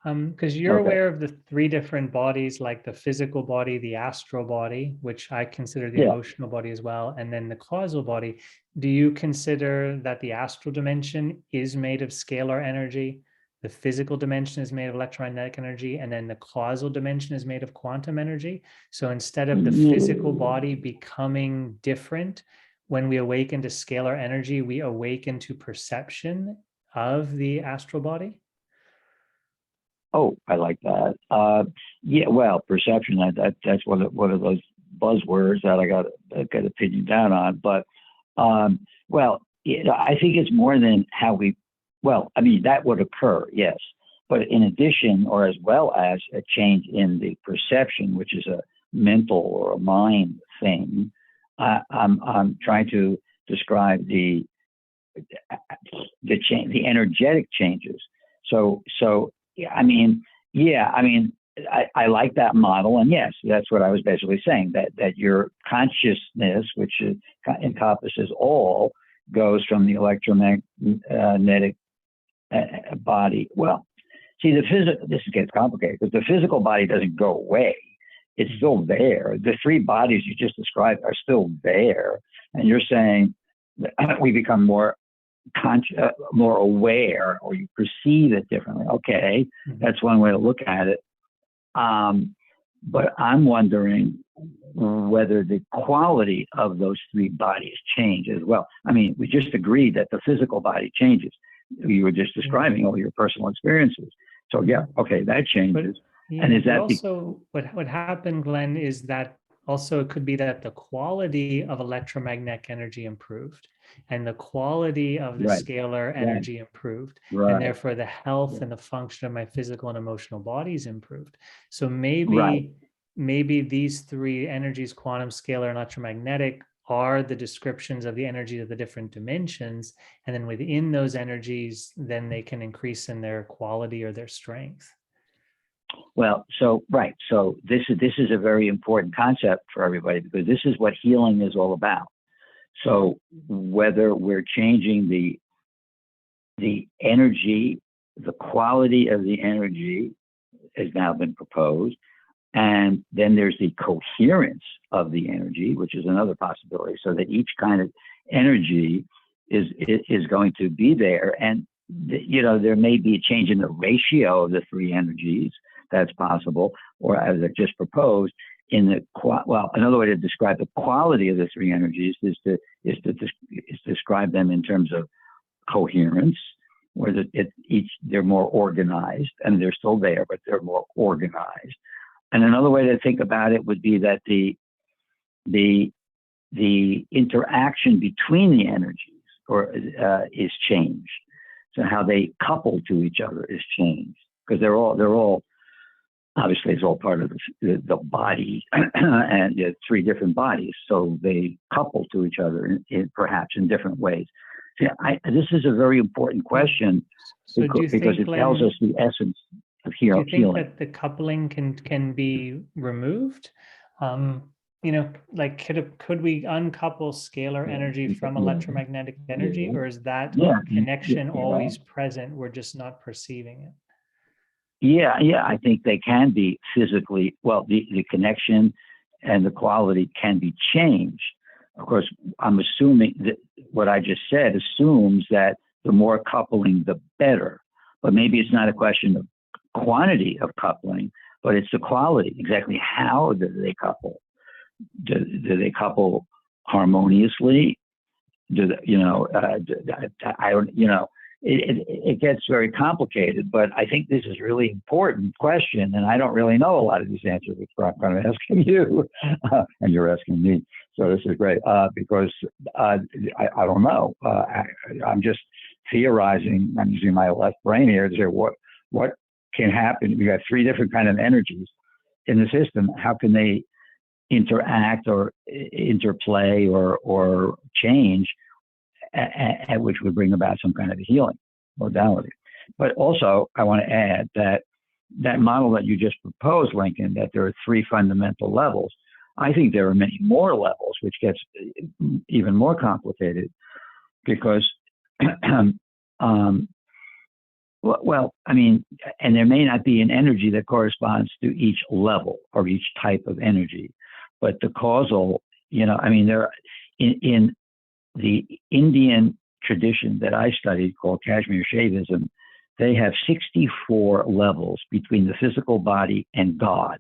because Yeah. you're Okay. aware of the three different bodies, like the physical body, the astral body, which I consider the Yeah. emotional body as well, and then the causal body. Do you consider that the astral dimension is made of scalar energy, the physical dimension is made of electromagnetic energy, and then the causal dimension is made of quantum energy? So instead of the physical body becoming different, when we awaken to scalar energy, we awaken to perception of the astral body? Oh, I like that. Yeah, well, perception, that's one of those buzzwords that I got to pin you down on. But, well, I think it's more than how that would occur, yes. But in addition, or as well as a change in the perception, which is a mental or a mind thing, I'm trying to describe the energetic changes. So I like that model, and yes, that's what I was basically saying, that your consciousness, which encompasses all, goes from the electromagnetic body. Well, see, this gets complicated because the physical body doesn't go away. It's still there. The three bodies you just described are still there. And you're saying that we become more more aware, or you perceive it differently. Okay, that's one way to look at it. But I'm wondering whether the quality of those three bodies change as well. I mean, we just agreed that the physical body changes. You were just describing all your personal experiences. So yeah, okay, that changes. And is that also what happened, Glenn, is that also it could be that the quality of electromagnetic energy improved and the quality of the scalar energy improved, and therefore the health and the function of my physical and emotional bodies improved. So maybe these three energies, quantum, scalar, and electromagnetic, are the descriptions of the energy of the different dimensions, and then within those energies, then they can increase in their quality or their strength. Well, so this is a very important concept for everybody, because this is what healing is all about. So whether we're changing the energy, the quality of the energy has now been proposed, and then there's the coherence of the energy, which is another possibility, so that each kind of energy is going to be there, and there may be a change in the ratio of the three energies. That's possible, or as I just proposed, another way to describe the quality of the three energies is to describe them in terms of coherence, where they're more organized, and they're still there, but they're more organized. And another way to think about it would be that the interaction between the energies is changed. So how they couple to each other is changed, because they're all obviously it's all part of the body, and the three different bodies, so they couple to each other perhaps in different ways. Yeah, this is a very important question, because it tells us the essence of healing. Do you think that the coupling can be removed? like could we uncouple scalar energy from electromagnetic energy, or is that connection always present? We're just not perceiving it. Yeah, I think they can be physically, well, the connection and the quality can be changed. Of course, I'm assuming that what I just said assumes that the more coupling, the better. But maybe it's not a question of quantity of coupling, but it's the quality. Exactly how do they couple? Do they couple harmoniously? I don't, it gets very complicated, but I think this is a really important question, and I don't really know a lot of these answers, which I'm kind of asking you, and you're asking me. So this is great, because I don't know. I'm just theorizing. I'm using my left brain here to say what can happen. We got three different kind of energies in the system. How can they interact or interplay or change, at which would bring about some kind of a healing modality? But also, I want to add that that model that you just proposed, Lincoln, that there are three fundamental levels. I think there are many more levels, which gets even more complicated because, well, I mean, and there may not be an energy that corresponds to each level or each type of energy, but the causal, I mean, there in the Indian tradition that I studied called Kashmir Shaivism, they have 64 levels between the physical body and God.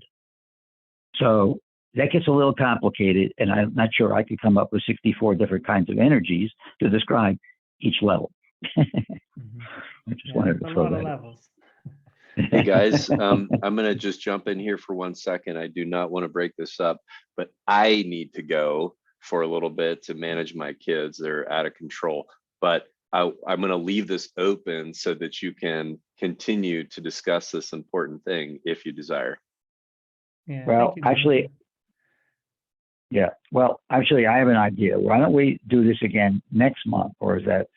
So that gets a little complicated, and I'm not sure I could come up with 64 different kinds of energies to describe each level. I just wanted to throw that levels. Hey guys, I'm going to just jump in here for 1 second. I do not want to break this up, but I need to go for a little bit to manage my kids. They're out of control, but I'm going to leave this open so that you can continue to discuss this important thing if you desire. Yeah, well, actually, I have an idea. Why don't we do this again next month, or is that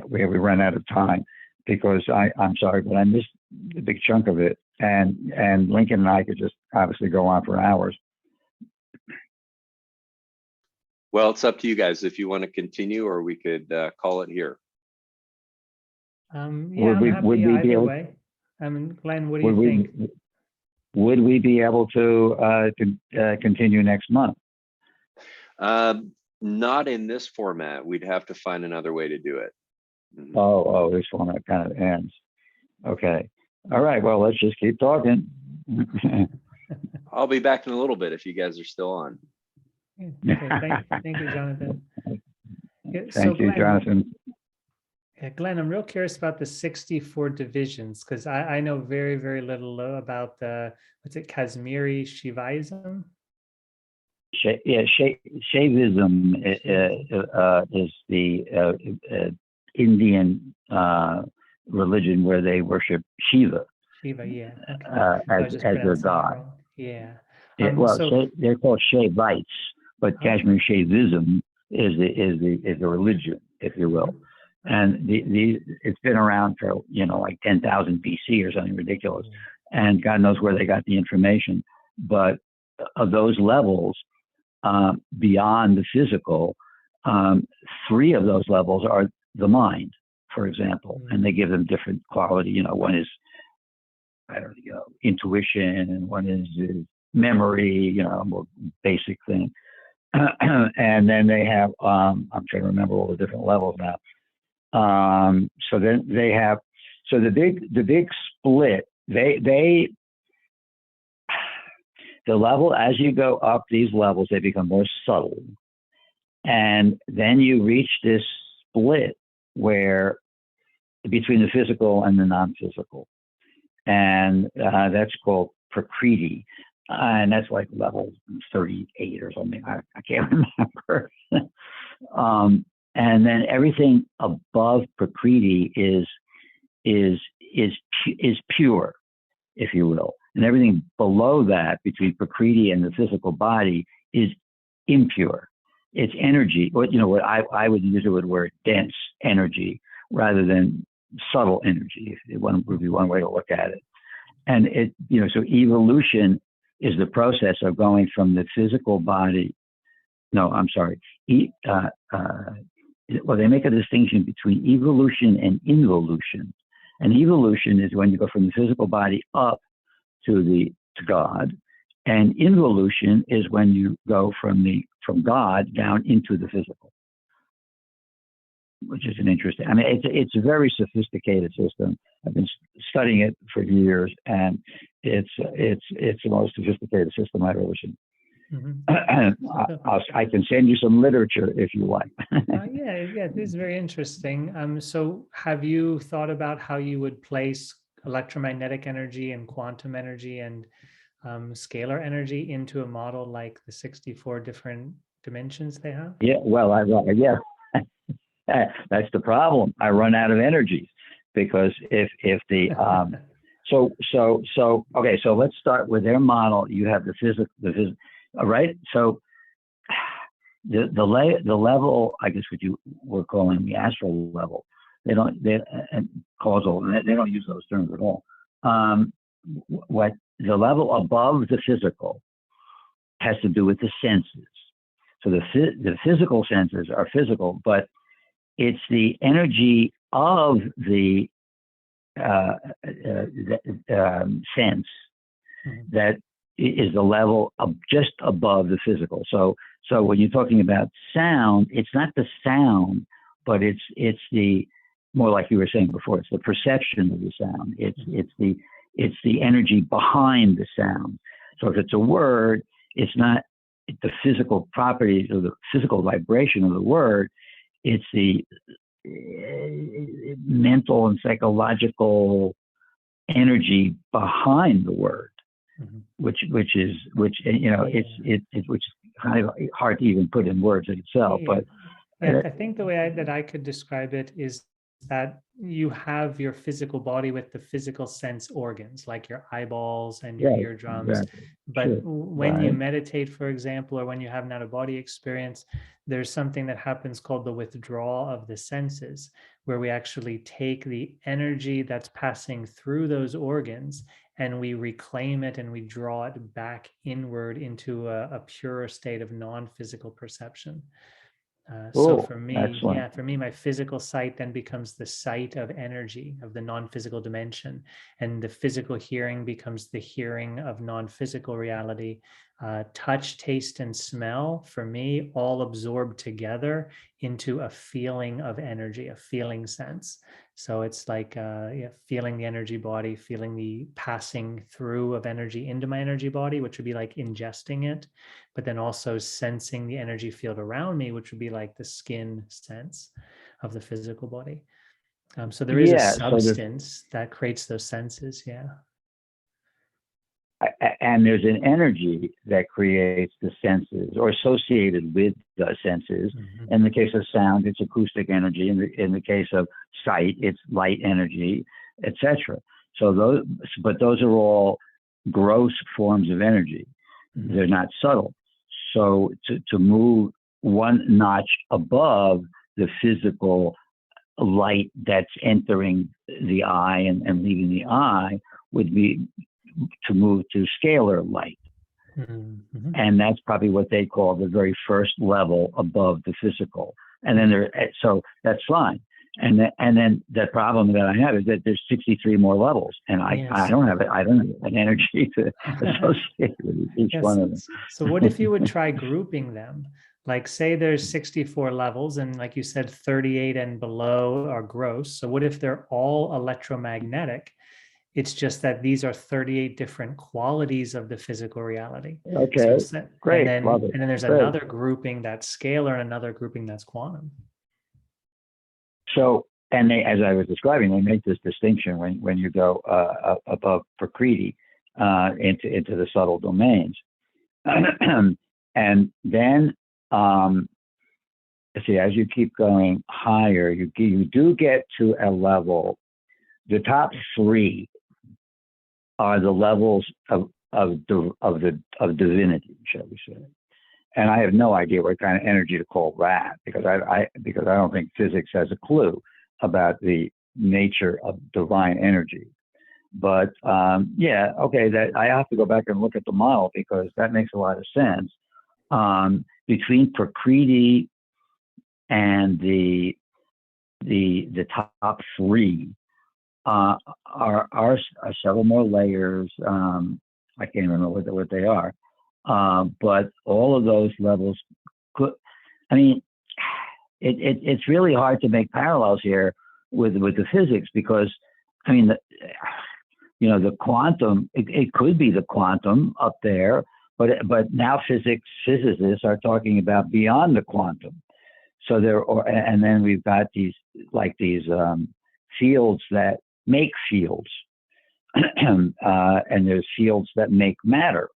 we run out of time? Because I'm sorry, but I missed a big chunk of it, and Lincoln and I could just obviously go on for hours. Well, it's up to you guys if you want to continue, or we could call it here. Yeah, I'm happy either way. Glenn, what do you think? Would we be able to continue next month? Not in this format. We'd have to find another way to do it. Oh, this format kind of ends. Okay. All right. Well, let's just keep talking. I'll be back in a little bit if you guys are still on. Okay, thank you, Jonathan. Thank you, Jonathan. Yeah, Glenn, I'm real curious about the 64 divisions, because I know very, very little about the, what's it, Kashmiri Shivaism? Shaivism is the Indian religion where they worship Shiva. Shiva, yeah. Okay. As their god. Yeah. They're called Shaivites, but Kashmir Shaivism is the religion, if you will. And it's been around for, like 10,000 BC or something ridiculous. And God knows where they got the information. But of those levels, beyond the physical, 3 of those levels are the mind, for example, and they give them different quality. One is, intuition, and one is memory, more basic thing. And then they have, I'm trying to remember all the different levels now. So then they have, so the big split, the level, as you go up these levels, they become more subtle. And then you reach this split where between the physical and the non-physical. And that's called Prakriti. And that's like level 38 or something. I can't remember. And then everything above Prakriti is pure, if you will. And everything below that, between Prakriti and the physical body, is impure. It's energy. What I would use the word dense energy rather than subtle energy, if it would be one way to look at it. And so evolution is the process of going from the physical body. No, I'm sorry. Well, they make a distinction between evolution and involution. And evolution is when you go from the physical body up to God, and involution is when you go from God down into the physical, which is an interesting. I mean, it's a very sophisticated system. I've been studying it for years, and it's the most sophisticated system I've ever seen. I can send you some literature if you like. Yeah, this is very interesting. So have you thought about how you would place electromagnetic energy and quantum energy and scalar energy into a model like the 64 different dimensions they have? Yeah, well, that's the problem. I run out of energy because if the okay, so let's start with their model. You have the physical. All right. So the level, I guess what you were calling the astral level, and causal, they don't use those terms at all. What the level above the physical has to do with the senses. So the physical senses are physical, but it's the energy of the sense that is the level of just above the physical. So when you're talking about sound, it's not the sound, but it's the, more like you were saying before, it's the perception of the sound. It's the energy behind the sound. So if it's a word, it's not the physical properties or the physical vibration of the word, it's the mental and psychological energy behind the word. Which is kind of hard to even put in words in itself. But I think the way that I could describe it is that you have your physical body with the physical sense organs, like your eyeballs and your eardrums. Exactly. But when you meditate, for example, or when you have an out-of-body experience, there's something that happens called the withdrawal of the senses, where we actually take the energy that's passing through those organs and we reclaim it and we draw it back inward into a purer state of non-physical perception. So for me, my physical sight then becomes the sight of energy, of the non-physical dimension, and the physical hearing becomes the hearing of non-physical reality. Touch, taste, and smell, for me, all absorbed together into a feeling of energy, a feeling sense. So it's like feeling the energy body, feeling the passing through of energy into my energy body, which would be like ingesting it, but then also sensing the energy field around me, which would be like the skin sense of the physical body. So there is a substance that creates those senses, and there's an energy that creates the senses or associated with the senses. In the case of sound, it's acoustic energy. In the case of sight, it's light energy, etc. So those are all gross forms of energy. They're not subtle. So to move one notch above the physical light that's entering the eye and leaving the eye would be to move to scalar light. And that's probably what they call the very first level above the physical. And then so that's fine. And then the problem that I have is that there's 63 more levels, and I don't have an energy to associate with each one of them. So what if you would try grouping them? Like, say there's 64 levels, and like you said, 38 and below are gross. So what if they're all electromagnetic? It's just that these are 38 different qualities of the physical reality. Okay, great. And then there's another grouping that's scalar and another grouping that's quantum. So, and they, as I was describing, they make this distinction when you go above Prakriti into the subtle domains. And then, see, as you keep going higher, you do get to a level. The top three are the levels of divinity, shall we say? And I have no idea what kind of energy to call that, because I don't think physics has a clue about the nature of divine energy. But yeah, okay, that I have to go back and look at the model because that makes a lot of sense. Between Prakriti and the top three are several more layers. I can't remember what they are, but all of those levels could. I mean, it's really hard to make parallels here with the physics because I mean, the quantum. It could be the quantum up there, but now physicists are talking about beyond the quantum. So and then we've got these fields that make fields, and there's fields that make matter.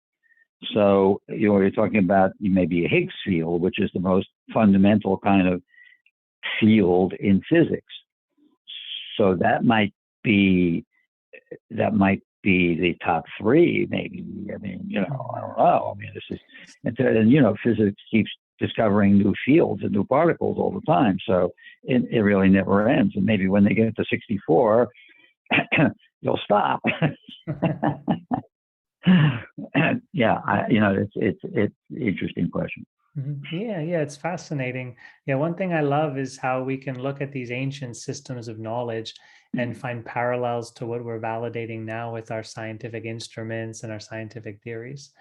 So you're talking about maybe a Higgs field, which is the most fundamental kind of field in physics. So that might be the top three, maybe. I mean, I don't know. I mean, this is, and physics keeps discovering new fields and new particles all the time. So it really never ends. And maybe when they get to 64, they'll stop. Yeah, it's an interesting question. Yeah, it's fascinating. Yeah, one thing I love is how we can look at these ancient systems of knowledge and find parallels to what we're validating now with our scientific instruments and our scientific theories.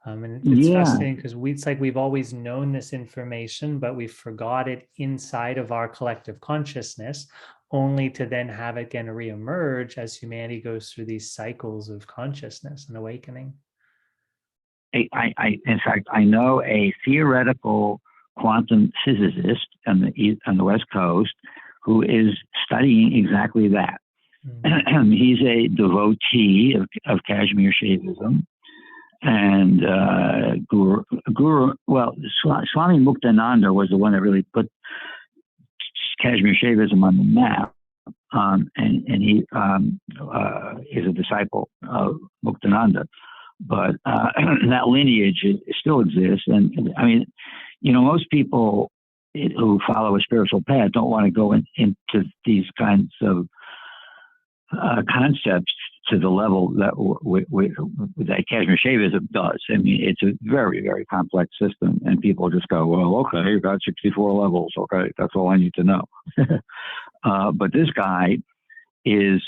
And it's fascinating because it's like we've always known this information, but we forgot it inside of our collective consciousness, only to then have it again reemerge as humanity goes through these cycles of consciousness and awakening. In fact, I know a theoretical quantum physicist on the West Coast who is studying exactly that. He's a devotee of Kashmir Shaivism, and Swami Muktananda was the one that really put Kashmir Shaivism on the map, and he is a disciple of Muktananda. But that lineage still exists, and I mean, most people who follow a spiritual path don't want to go into these kinds of concepts to the level that Kashmir Shaivism does. I mean, it's a very, very complex system, and people just go, well, okay, you've got 64 levels. Okay, that's all I need to know. But this guy is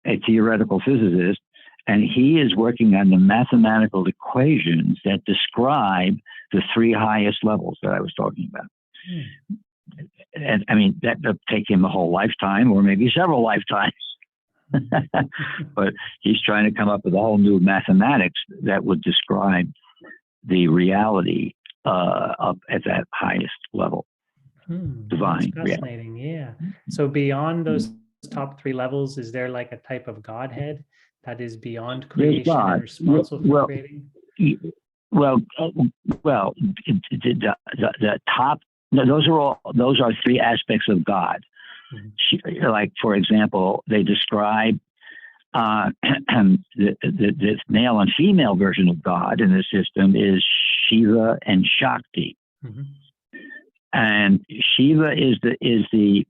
a theoretical physicist, and he is working on the mathematical equations that describe the three highest levels that I was talking about. And I mean, that'll take him a whole lifetime or maybe several lifetimes. But he's trying to come up with a whole new mathematics that would describe the reality up at that highest level. Divine. That's fascinating. Yeah. So beyond those top three levels, is there like a type of Godhead that is beyond creation and responsible for creating? The top. Those are three aspects of God. Like, for example, they describe the male and female version of God in the system is Shiva and Shakti. And Shiva is the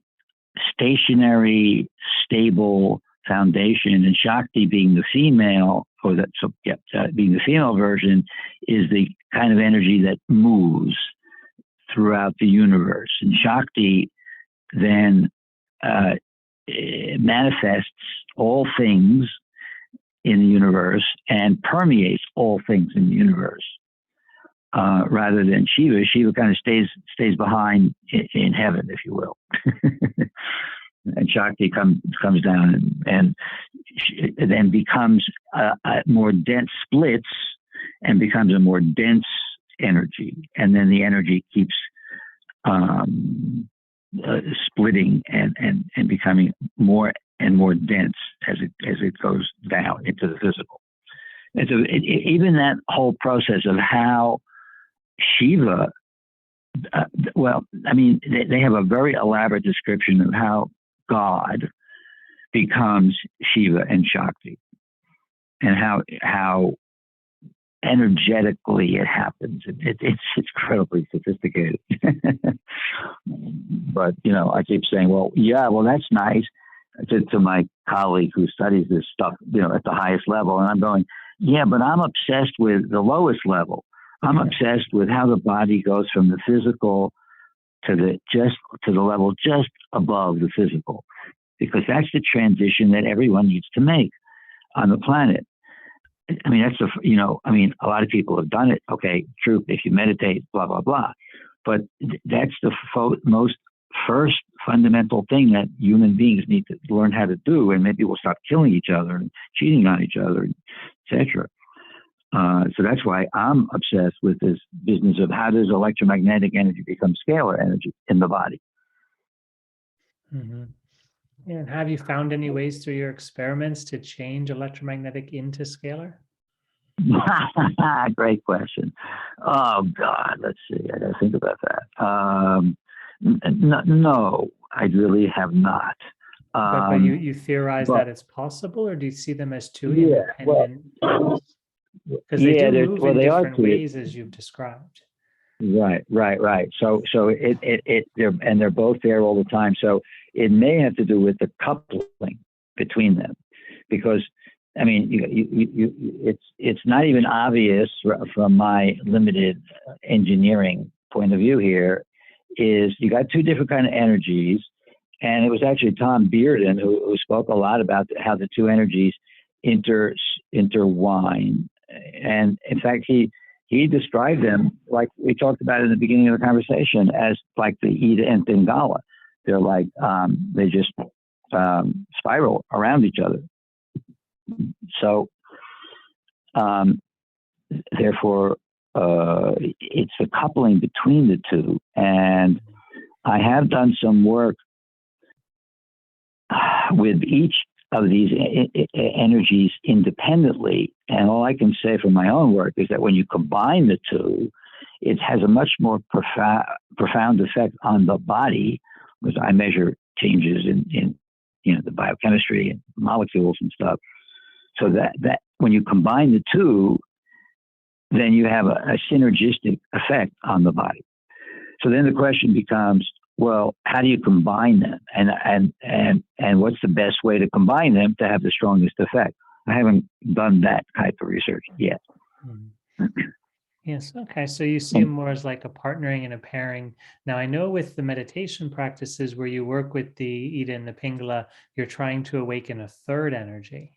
stationary, stable foundation, and Shakti, being the female, being the female version, is the kind of energy that moves throughout the universe. And Shakti then manifests all things in the universe and permeates all things in the universe. Rather than Shiva, Shiva kind of stays behind in heaven, if you will. And Shakti comes down and then becomes a more dense, splits and becomes a more dense energy, and then the energy keeps splitting and becoming more and more dense as it goes down into the physical. And so even that whole process of how Shiva, they have a very elaborate description of how God becomes Shiva and Shakti, and how energetically it happens. It's incredibly sophisticated. But I keep saying, well, that's nice to my colleague who studies this stuff, at the highest level. And I'm going, yeah, but I'm obsessed with the lowest level. I'm obsessed with how the body goes from the physical to the level just above the physical, because that's the transition that everyone needs to make on the planet. I mean, a lot of people have done it. Okay, true. If you meditate, blah, blah, blah. But that's the most first fundamental thing that human beings need to learn how to do. And maybe we'll stop killing each other and cheating on each other, etc. So that's why I'm obsessed with this business of how does electromagnetic energy become scalar energy in the body. Mm-hmm. Yeah, and have you found any ways through your experiments to change electromagnetic into scalar? Great question. Oh God, let's see. I gotta think about that. No, I really have not. But you theorize that it's possible, or do you see them as two independent? Because they do move in different ways, as you've described. Right. So they're both there all the time. So it may have to do with the coupling between them, because I mean, it's not even obvious from my limited engineering point of view here. Is you got two different kind of energies, and it was actually Tom Bearden who spoke a lot about how the two energies intertwine, and in fact he described them, like we talked about in the beginning of the conversation, as like the Ida and Pingala. They're like they just spiral around each other. So therefore, it's the coupling between the two. And I have done some work with each of these energies independently. And all I can say from my own work is that when you combine the two, it has a much more profound effect on the body, because I measure changes in the biochemistry and molecules and stuff. So that when you combine the two, then you have a synergistic effect on the body. So then the question becomes, well, how do you combine them? And what's the best way to combine them to have the strongest effect? I haven't done that type of research yet. Yes. Okay. So you see them more as like a partnering and a pairing. Now, I know with the meditation practices where you work with the Ida and the Pingala, you're trying to awaken a third energy,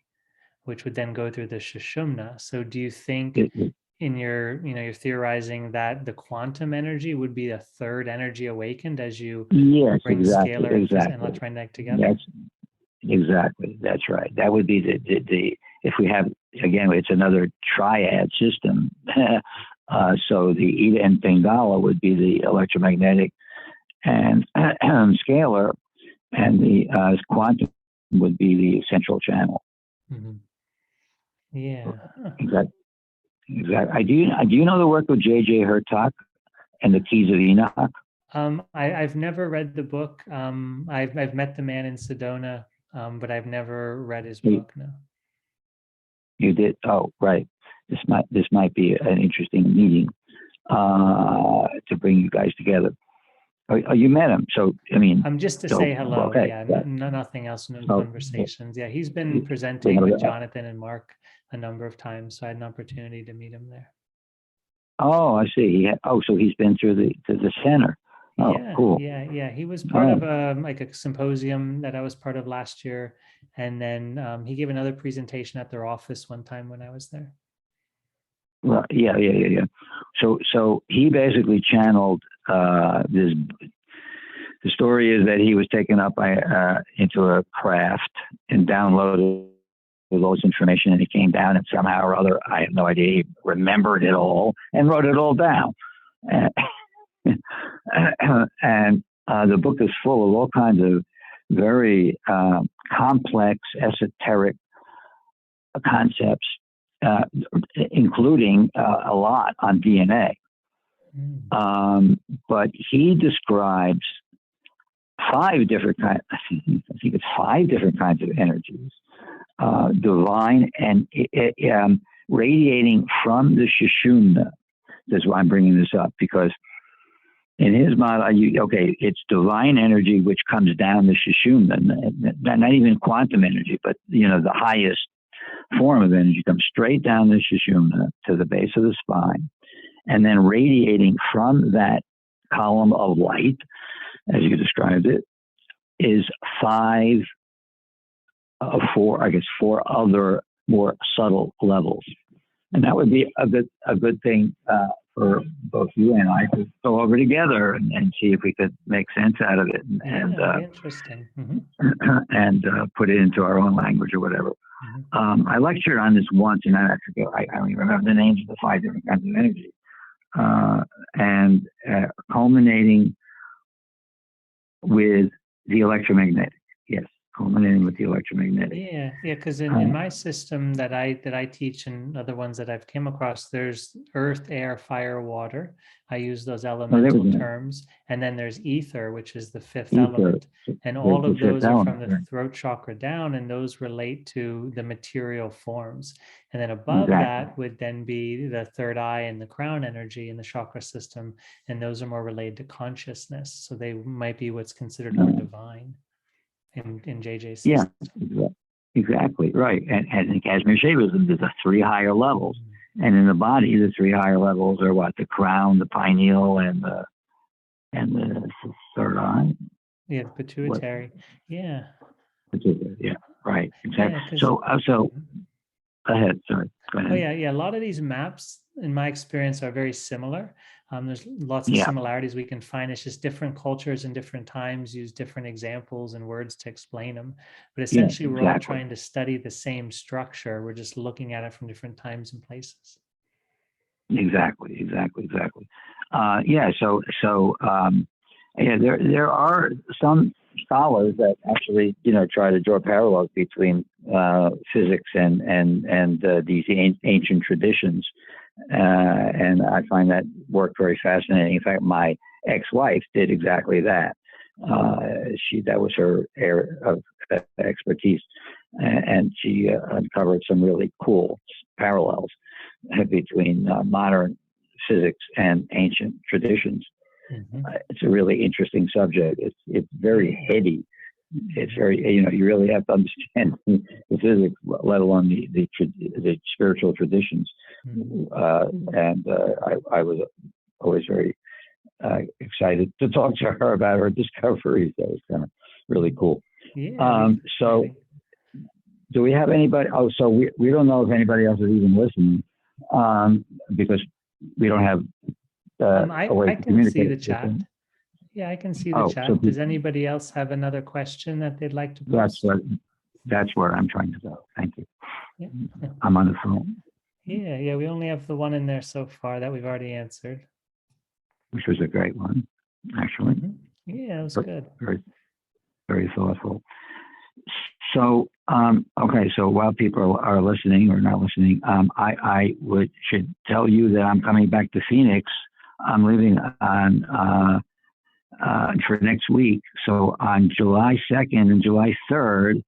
which would then go through the Sushumna. So do you think in you're theorizing that the quantum energy would be a third energy awakened as you bring scalar and electromagnetic together? That's right. That would be the if we have, again, it's another triad system. So the Ida and Pingala would be the electromagnetic and scalar, and the quantum would be the central channel. Mm-hmm. Yeah. Exactly. Do you know the work of J.J. Hurtak and the Keys of Enoch? I've never read the book. I've met the man in Sedona, but I've never read his book. No. You did? Oh, right. This might be an interesting meeting to bring you guys together. Oh, you met him, so I mean. Just to say hello. Okay. Yeah, nothing else. No conversations. Yeah, he's been presenting with Jonathan and Mark a number of times, so I had an opportunity to meet him there. Oh, I see. So he's been through the center. Oh, yeah, cool. Yeah. He was part of a symposium that I was part of last year, and then he gave another presentation at their office one time when I was there. Well, yeah. So he basically channeled this. The story is that he was taken up into a craft and downloaded all this information, and he came down, and somehow or other, I have no idea, he remembered it all and wrote it all down. And the book is full of all kinds of very complex, esoteric concepts, including a lot on DNA. But he describes five different kinds of energies, divine and radiating from the Sushumna. That's why I'm bringing this up, because in his model, it's divine energy which comes down the Sushumna, not even quantum energy, but the highest form of energy comes straight down the Sushumna to the base of the spine, and then radiating from that column of light, as you described it, is four other more subtle levels, and that would be a good thing for both you and I to go over together and see if we could make sense out of it and interesting. and put it into our own language or whatever. I lectured on this once, and I don't even remember the names of the 5 different kinds of energy, and culminating with the electromagnetic. Yes, culminating with the electromagnetic. Yeah, because in my system that I teach and other ones that I've came across, there's earth, air, fire, water. I use those elemental terms. And then there's ether, which is the 5th element. And all of those are from the throat chakra down, and those relate to the material forms. And then above that would then be the third eye and the crown energy in the chakra system. And those are more related to consciousness. So they might be what's considered more divine in JJ's system. Yeah, exactly, right. And in Kashmir Shaivism, there's the 3 higher levels. And in the body, the 3 higher levels are what? The crown, the pineal, and the third eye. Yeah, the pituitary. Yeah. Pituitary. Yeah. Right. Exactly. Yeah, so go ahead. Sorry. Go ahead. Oh yeah. A lot of these maps, in my experience, are very similar. There's lots of similarities we can find. It's just different cultures and different times use different examples and words to explain them. But essentially, we're all trying to study the same structure. We're just looking at it from different times and places. Exactly. There are some scholars that actually, try to draw parallels between physics and these ancient traditions. And I find that work very fascinating. In fact, my ex-wife did exactly that. That was her area of expertise, and she uncovered some really cool parallels between modern physics and ancient traditions. It's a really interesting subject. It's very heady. It's very, you really have to understand the physics, let alone the spiritual traditions. And I was always very excited to talk to her about her discoveries. That was kind of really cool. So do we have anybody? Oh, so we don't know if anybody else is even listening, because we don't have I can see the chat. Yeah, I can see the chat. So does anybody else have another question that they'd like to post? That's where I'm trying to go. Thank you. Yeah. I'm on the phone. Yeah, we only have the one in there so far that we've already answered. Which was a great one, actually. Yeah, it was good. Very, very thoughtful. So, so while people are listening or not listening, I should tell you that I'm coming back to Phoenix. I'm leaving on for next week. So on July 2nd and July 3rd,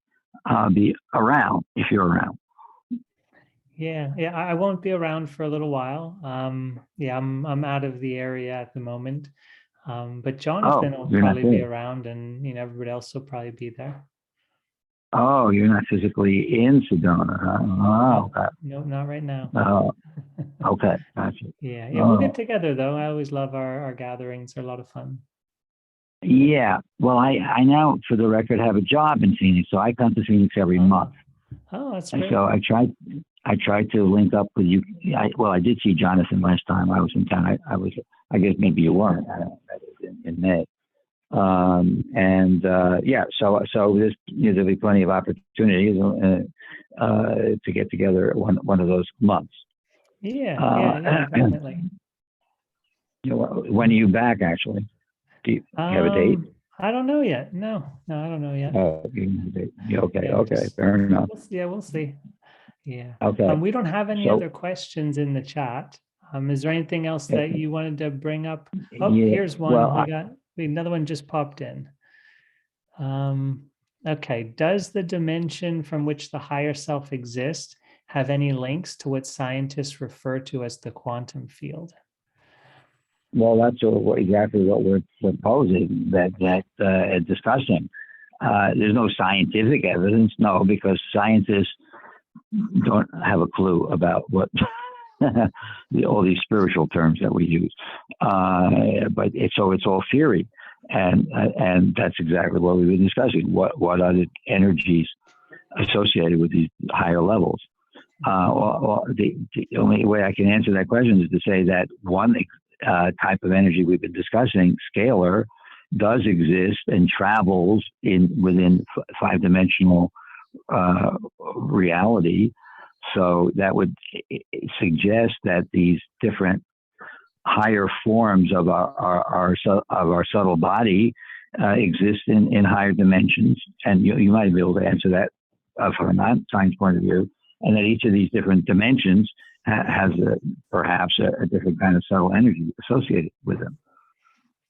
I'll be around if you're around. Yeah, I won't be around for a little while. I'm out of the area at the moment. But Jonathan will probably be around, and everybody else will probably be there. Oh, you're not physically in Sedona, huh? Oh, okay. No, not right now. Oh, okay, gotcha. Yeah, we'll get together though. I always love our gatherings. They're a lot of fun. Yeah, well, I now, for the record, have a job in Phoenix, so I come to Phoenix every month. Oh, that's great. So I tried to link up with you. I did see Jonathan last time I was in town. I guess maybe you weren't. I don't know, that was in May. So there'll be plenty of opportunities to get together one of those months. Yeah, definitely. When are you back, actually? Do you have a date? I don't know yet. No, I don't know yet. Oh, okay, fair enough. We'll see. Yeah. Okay. We don't have any other questions in the chat. Is there anything else that you wanted to bring up? Oh, here's one. Well, another one just popped in. Okay. Does the dimension from which the higher self exists have any links to what scientists refer to as the quantum field? Well, that's exactly what we're proposing, discussing. There's no scientific evidence, no, because scientists don't have a clue about what all these spiritual terms that we use. But it's all theory, and that's exactly what we've been discussing. What are the energies associated with these higher levels? The only way I can answer that question is to say that one type of energy we've been discussing, scalar, does exist and travels within five-dimensional reality. So that would suggest that these different higher forms of our subtle body exist in higher dimensions, and you might be able to answer that from a science point of view, and that each of these different dimensions has perhaps a different kind of subtle energy associated with them.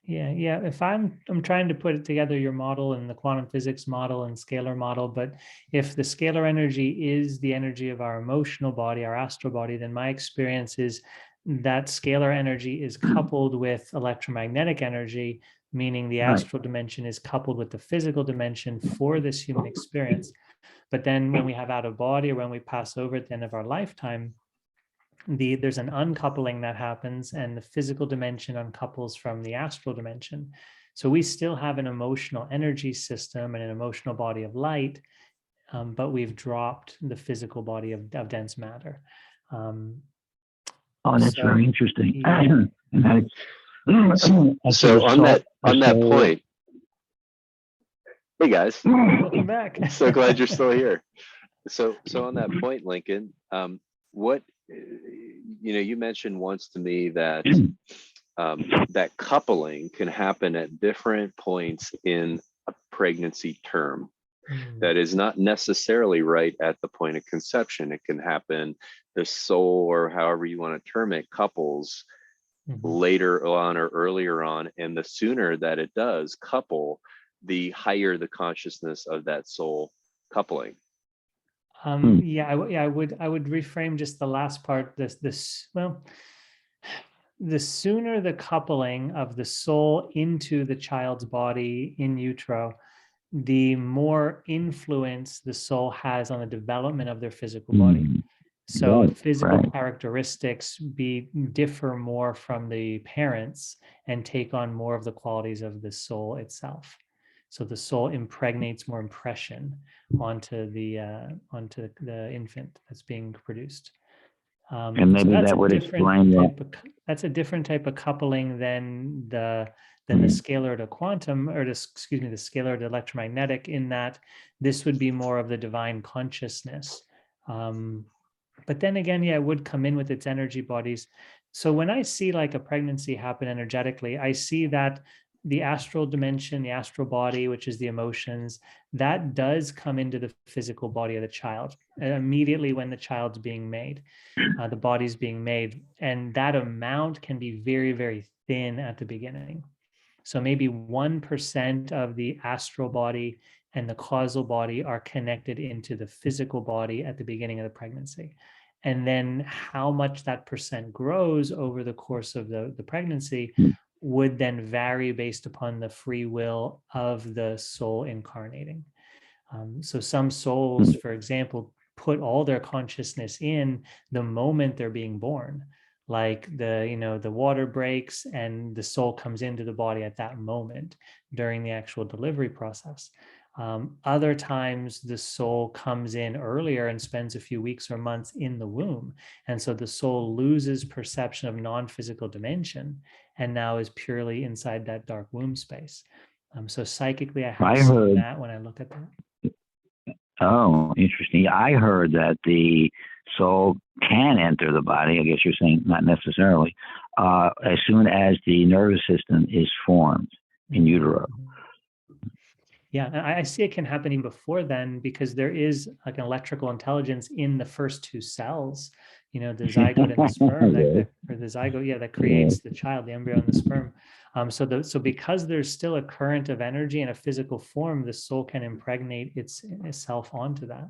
Yeah. If I'm trying to put it together, your model and the quantum physics model and scalar model, but if the scalar energy is the energy of our emotional body, our astral body, then my experience is that scalar energy is coupled with electromagnetic energy, meaning the astral dimension is coupled with the physical dimension for this human experience. But then when we have out of body, or when we pass over at the end of our lifetime, there's an uncoupling that happens, and the physical dimension uncouples from the astral dimension. So we still have an emotional energy system and an emotional body of light, but we've dropped the physical body of dense matter. That's very interesting. Yeah. So on that point, hey guys, Welcome back. so glad you're still here. So on that point, Lincoln, what you mentioned once to me that that coupling can happen at different points in a pregnancy term. That is not necessarily right at the point of conception. It can happen, the soul, or however you want to term it, couples later on or earlier on, and the sooner that it does couple, the higher the consciousness of that soul coupling. I would reframe just the last part. The sooner the coupling of the soul into the child's body in utero, the more influence the soul has on the development of their physical body. So physical characteristics differ more from the parents and take on more of the qualities of the soul itself. So the soul impregnates more impression onto the infant that's being produced. And maybe so that would explain that. That's a different type of coupling than the scalar to quantum, or the scalar to electromagnetic, in that this would be more of the divine consciousness. But then again, it would come in with its energy bodies. So when I see like a pregnancy happen energetically, I see that the astral dimension, the astral body, which is the emotions, that does come into the physical body of the child immediately when the child's being made, the body's being made. And that amount can be very, very thin at the beginning. So maybe 1% of the astral body and the causal body are connected into the physical body at the beginning of the pregnancy. And then how much that percent grows over the course of the pregnancy would then vary based upon the free will of the soul incarnating. So some souls, for example, put all their consciousness in the moment they're being born. Like the water breaks and the soul comes into the body at that moment during the actual delivery process. Other times the soul comes in earlier and spends a few weeks or months in the womb. And so the soul loses perception of non-physical dimension and now is purely inside that dark womb space. So psychically, I have seen that when I look at that. Oh, interesting. I heard that the soul can enter the body. I guess you're saying not necessarily, as soon as the nervous system is formed in utero. Yeah, and I see it can happen even before then, because there is like an electrical intelligence in the first two cells, the zygote and the sperm, that creates the child, the embryo and the sperm. So because there's still a current of energy in a physical form, the soul can impregnate itself onto that.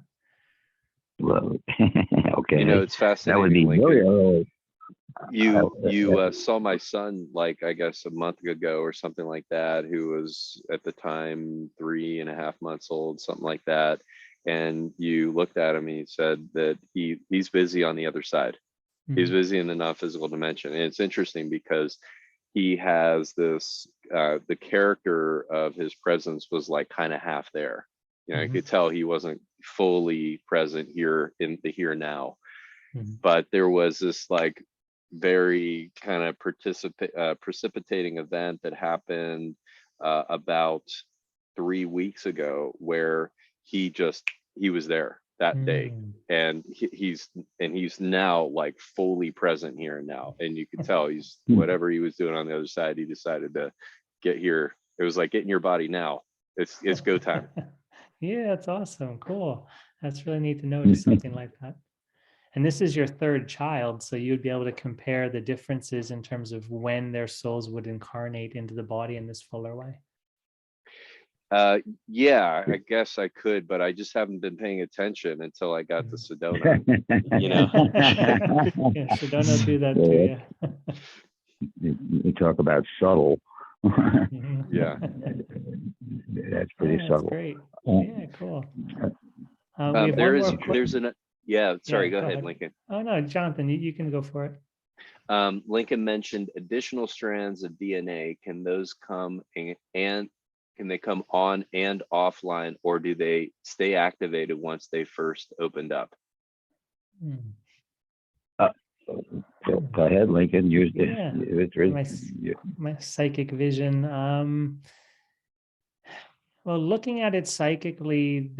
Well, okay. It's fascinating. That would be very early. You saw my son, like, I guess a month ago or something like that, who was at the time 3.5 months old, something like that. And you looked at him and you said that he's busy on the other side. He's busy in the non-physical dimension. And it's interesting because he has this, the character of his presence was like kind of half there. You know, you could tell he wasn't fully present here in the here now. But there was this like very kind of precipitating event that happened about 3 weeks ago, where he was there that day, and he's now like fully present here and now, and you could tell he's whatever he was doing on the other side, he decided to get here. It was like, get in your body now. It's go time. Yeah, that's awesome. Cool. That's really neat to notice something like that. And this is your third child, so you'd be able to compare the differences in terms of when their souls would incarnate into the body in this fuller way. Yeah, I guess I could, but I just haven't been paying attention until I got to Sedona. You know, yeah, Sedona do that too. Yeah. You talk about subtle. Yeah, that's pretty That's subtle. great. Yeah, cool. We have one more sorry, go ahead, Lincoln. Oh no, Jonathan, you can go for it. Lincoln mentioned additional strands of DNA. Can those come and can they come on and offline, or do they stay activated once they first opened up? Go ahead, Lincoln. Use my psychic vision. Well, looking at it psychically,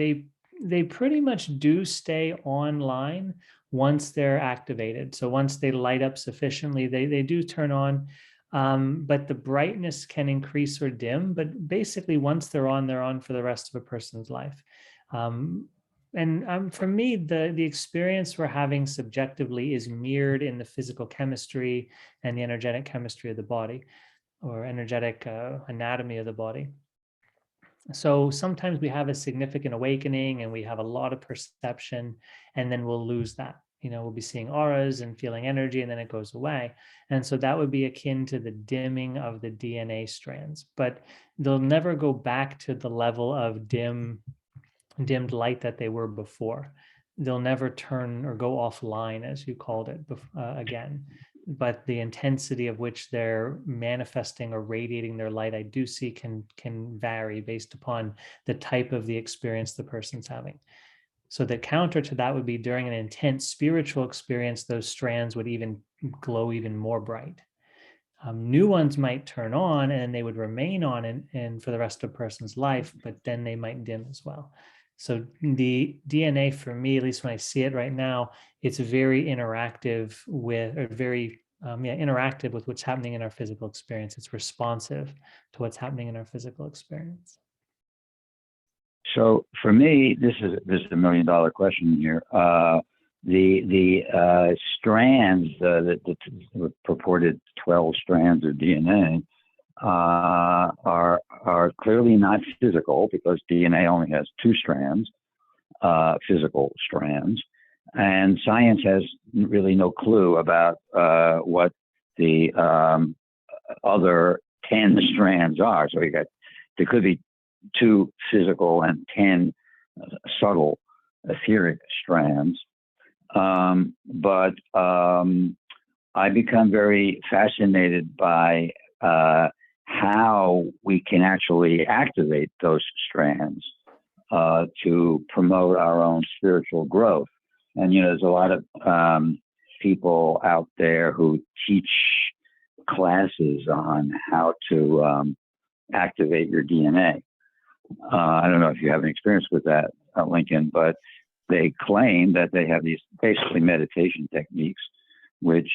they pretty much do stay online once they're activated. So once they light up sufficiently, they do turn on. But the brightness can increase or dim. But basically, once they're on for the rest of a person's life. And for me, the experience we're having subjectively is mirrored in the physical chemistry and the energetic chemistry of the body, or energetic anatomy of the body. So sometimes we have a significant awakening and we have a lot of perception, and then we'll lose that. You know, we'll be seeing auras and feeling energy, and then it goes away. And so that would be akin to the dimming of the DNA strands, but they'll never go back to the level of dimmed light that they were before. They'll never turn or go offline, as you called it, again. But the intensity of which they're manifesting or radiating their light, I do see can vary based upon the type of the experience the person's having. So the counter to that would be during an intense spiritual experience, those strands would even glow even more bright. New ones might turn on and they would remain on and for the rest of a person's life, but then they might dim as well. So the DNA, for me, at least when I see it right now, it's very interactive with, interactive with what's happening in our physical experience. It's responsive to what's happening in our physical experience. So for me, this is $1 million question here. The strands, the purported 12 strands of DNA, are clearly not physical, because DNA only has 2 strands, physical strands, and science has really no clue about what the other 10 strands are. So there could be 2 physical and 10 subtle etheric strands. But I become very fascinated by how we can actually activate those strands to promote our own spiritual growth. And, you know, there's a lot of people out there who teach classes on how to activate your DNA. I don't know if you have any experience with that, Lincoln, but they claim that they have these basically meditation techniques which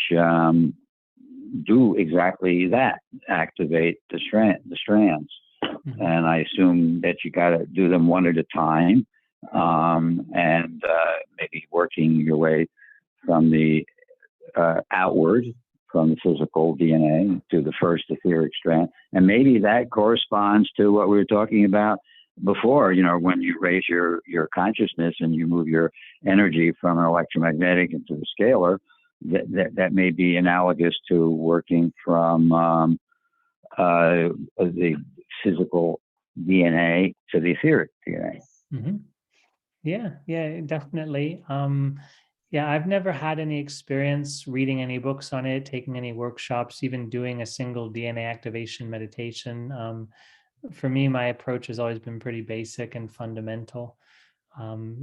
do exactly that, activate the strands. Mm-hmm. And I assume that you got to do them one at a time, and maybe working your way from the outward, from the physical DNA to the first etheric strand. And maybe that corresponds to what we were talking about before, you know, when you raise your consciousness and you move your energy from an electromagnetic into the scalar, that may be analogous to working from the physical DNA to the etheric DNA. Mm-hmm. Yeah, definitely. Yeah, I've never had any experience reading any books on it, taking any workshops, even doing a single DNA activation meditation. For me, my approach has always been pretty basic and fundamental.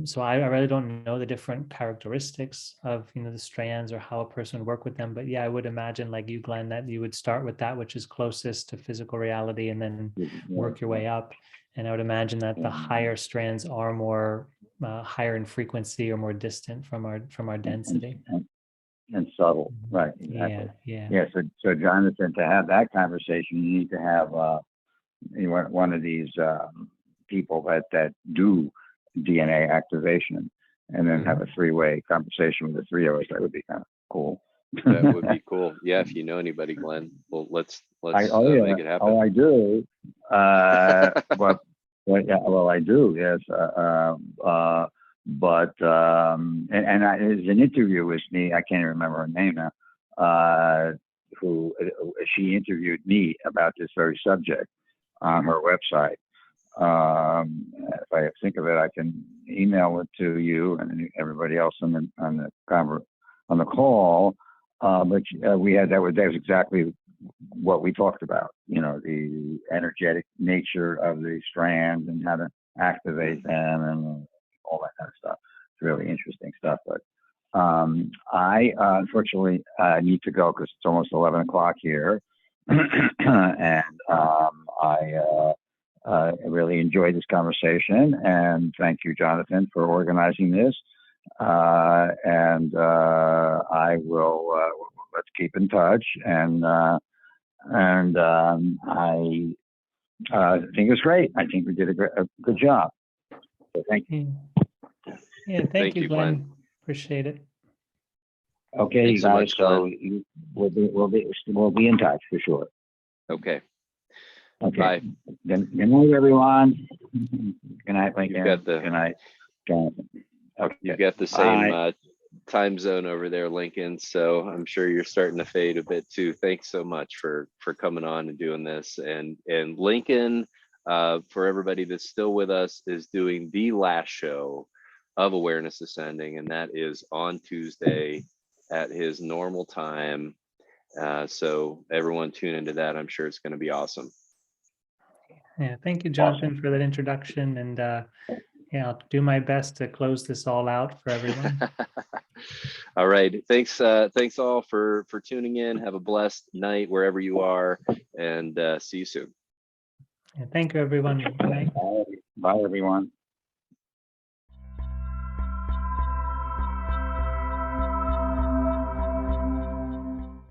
So I really don't know the different characteristics of, the strands or how a person would work with them. But yeah, I would imagine, like you, Glenn, that you would start with that which is closest to physical reality and then work your way up. And I would imagine that the higher strands are more higher in frequency or more distant from our density. And subtle, right? Exactly. Yeah. So Jonathan, to have that conversation, you need to have one of these people that do DNA activation, and then have a three-way conversation with the three of us. That would be kind of cool. That would be cool. Yeah, if you know anybody, Glenn, well, let's make it happen. Oh, I do. But I do. Yes. There's an interview with me. I can't remember her name now. Who she interviewed me about this very subject on her website. If I think of it, I can email it to you and everybody else on the call. But that was exactly what we talked about. The energetic nature of the strands and how to activate them and all that kind of stuff. It's really interesting stuff. But I unfortunately need to go because it's almost 11 o'clock here, and I really enjoyed this conversation, and thank you, Jonathan, for organizing this. I will. Let's keep in touch, and I think it's great. I think we did a good job. So thank you. Yeah, thank you, Glenn. Appreciate it. Okay, Thanks so guys. much, So we'll be in touch for sure. Okay. Okay. Bye. Good night, everyone. Good night, Lincoln. Good night, Jonathan. Okay. You've got the same time zone over there, Lincoln. So I'm sure you're starting to fade a bit too. Thanks so much for coming on and doing this. And Lincoln, for everybody that's still with us, is doing the last show of Awareness Ascending, and that is on Tuesday at his normal time. So everyone tune into that. I'm sure it's going to be awesome. Yeah, thank you, Jonathan, for that introduction. And I'll do my best to close this all out for everyone. All right. Thanks all for tuning in. Have a blessed night wherever you are, and see you soon. Yeah, thank you, everyone. Good night. Bye, everyone.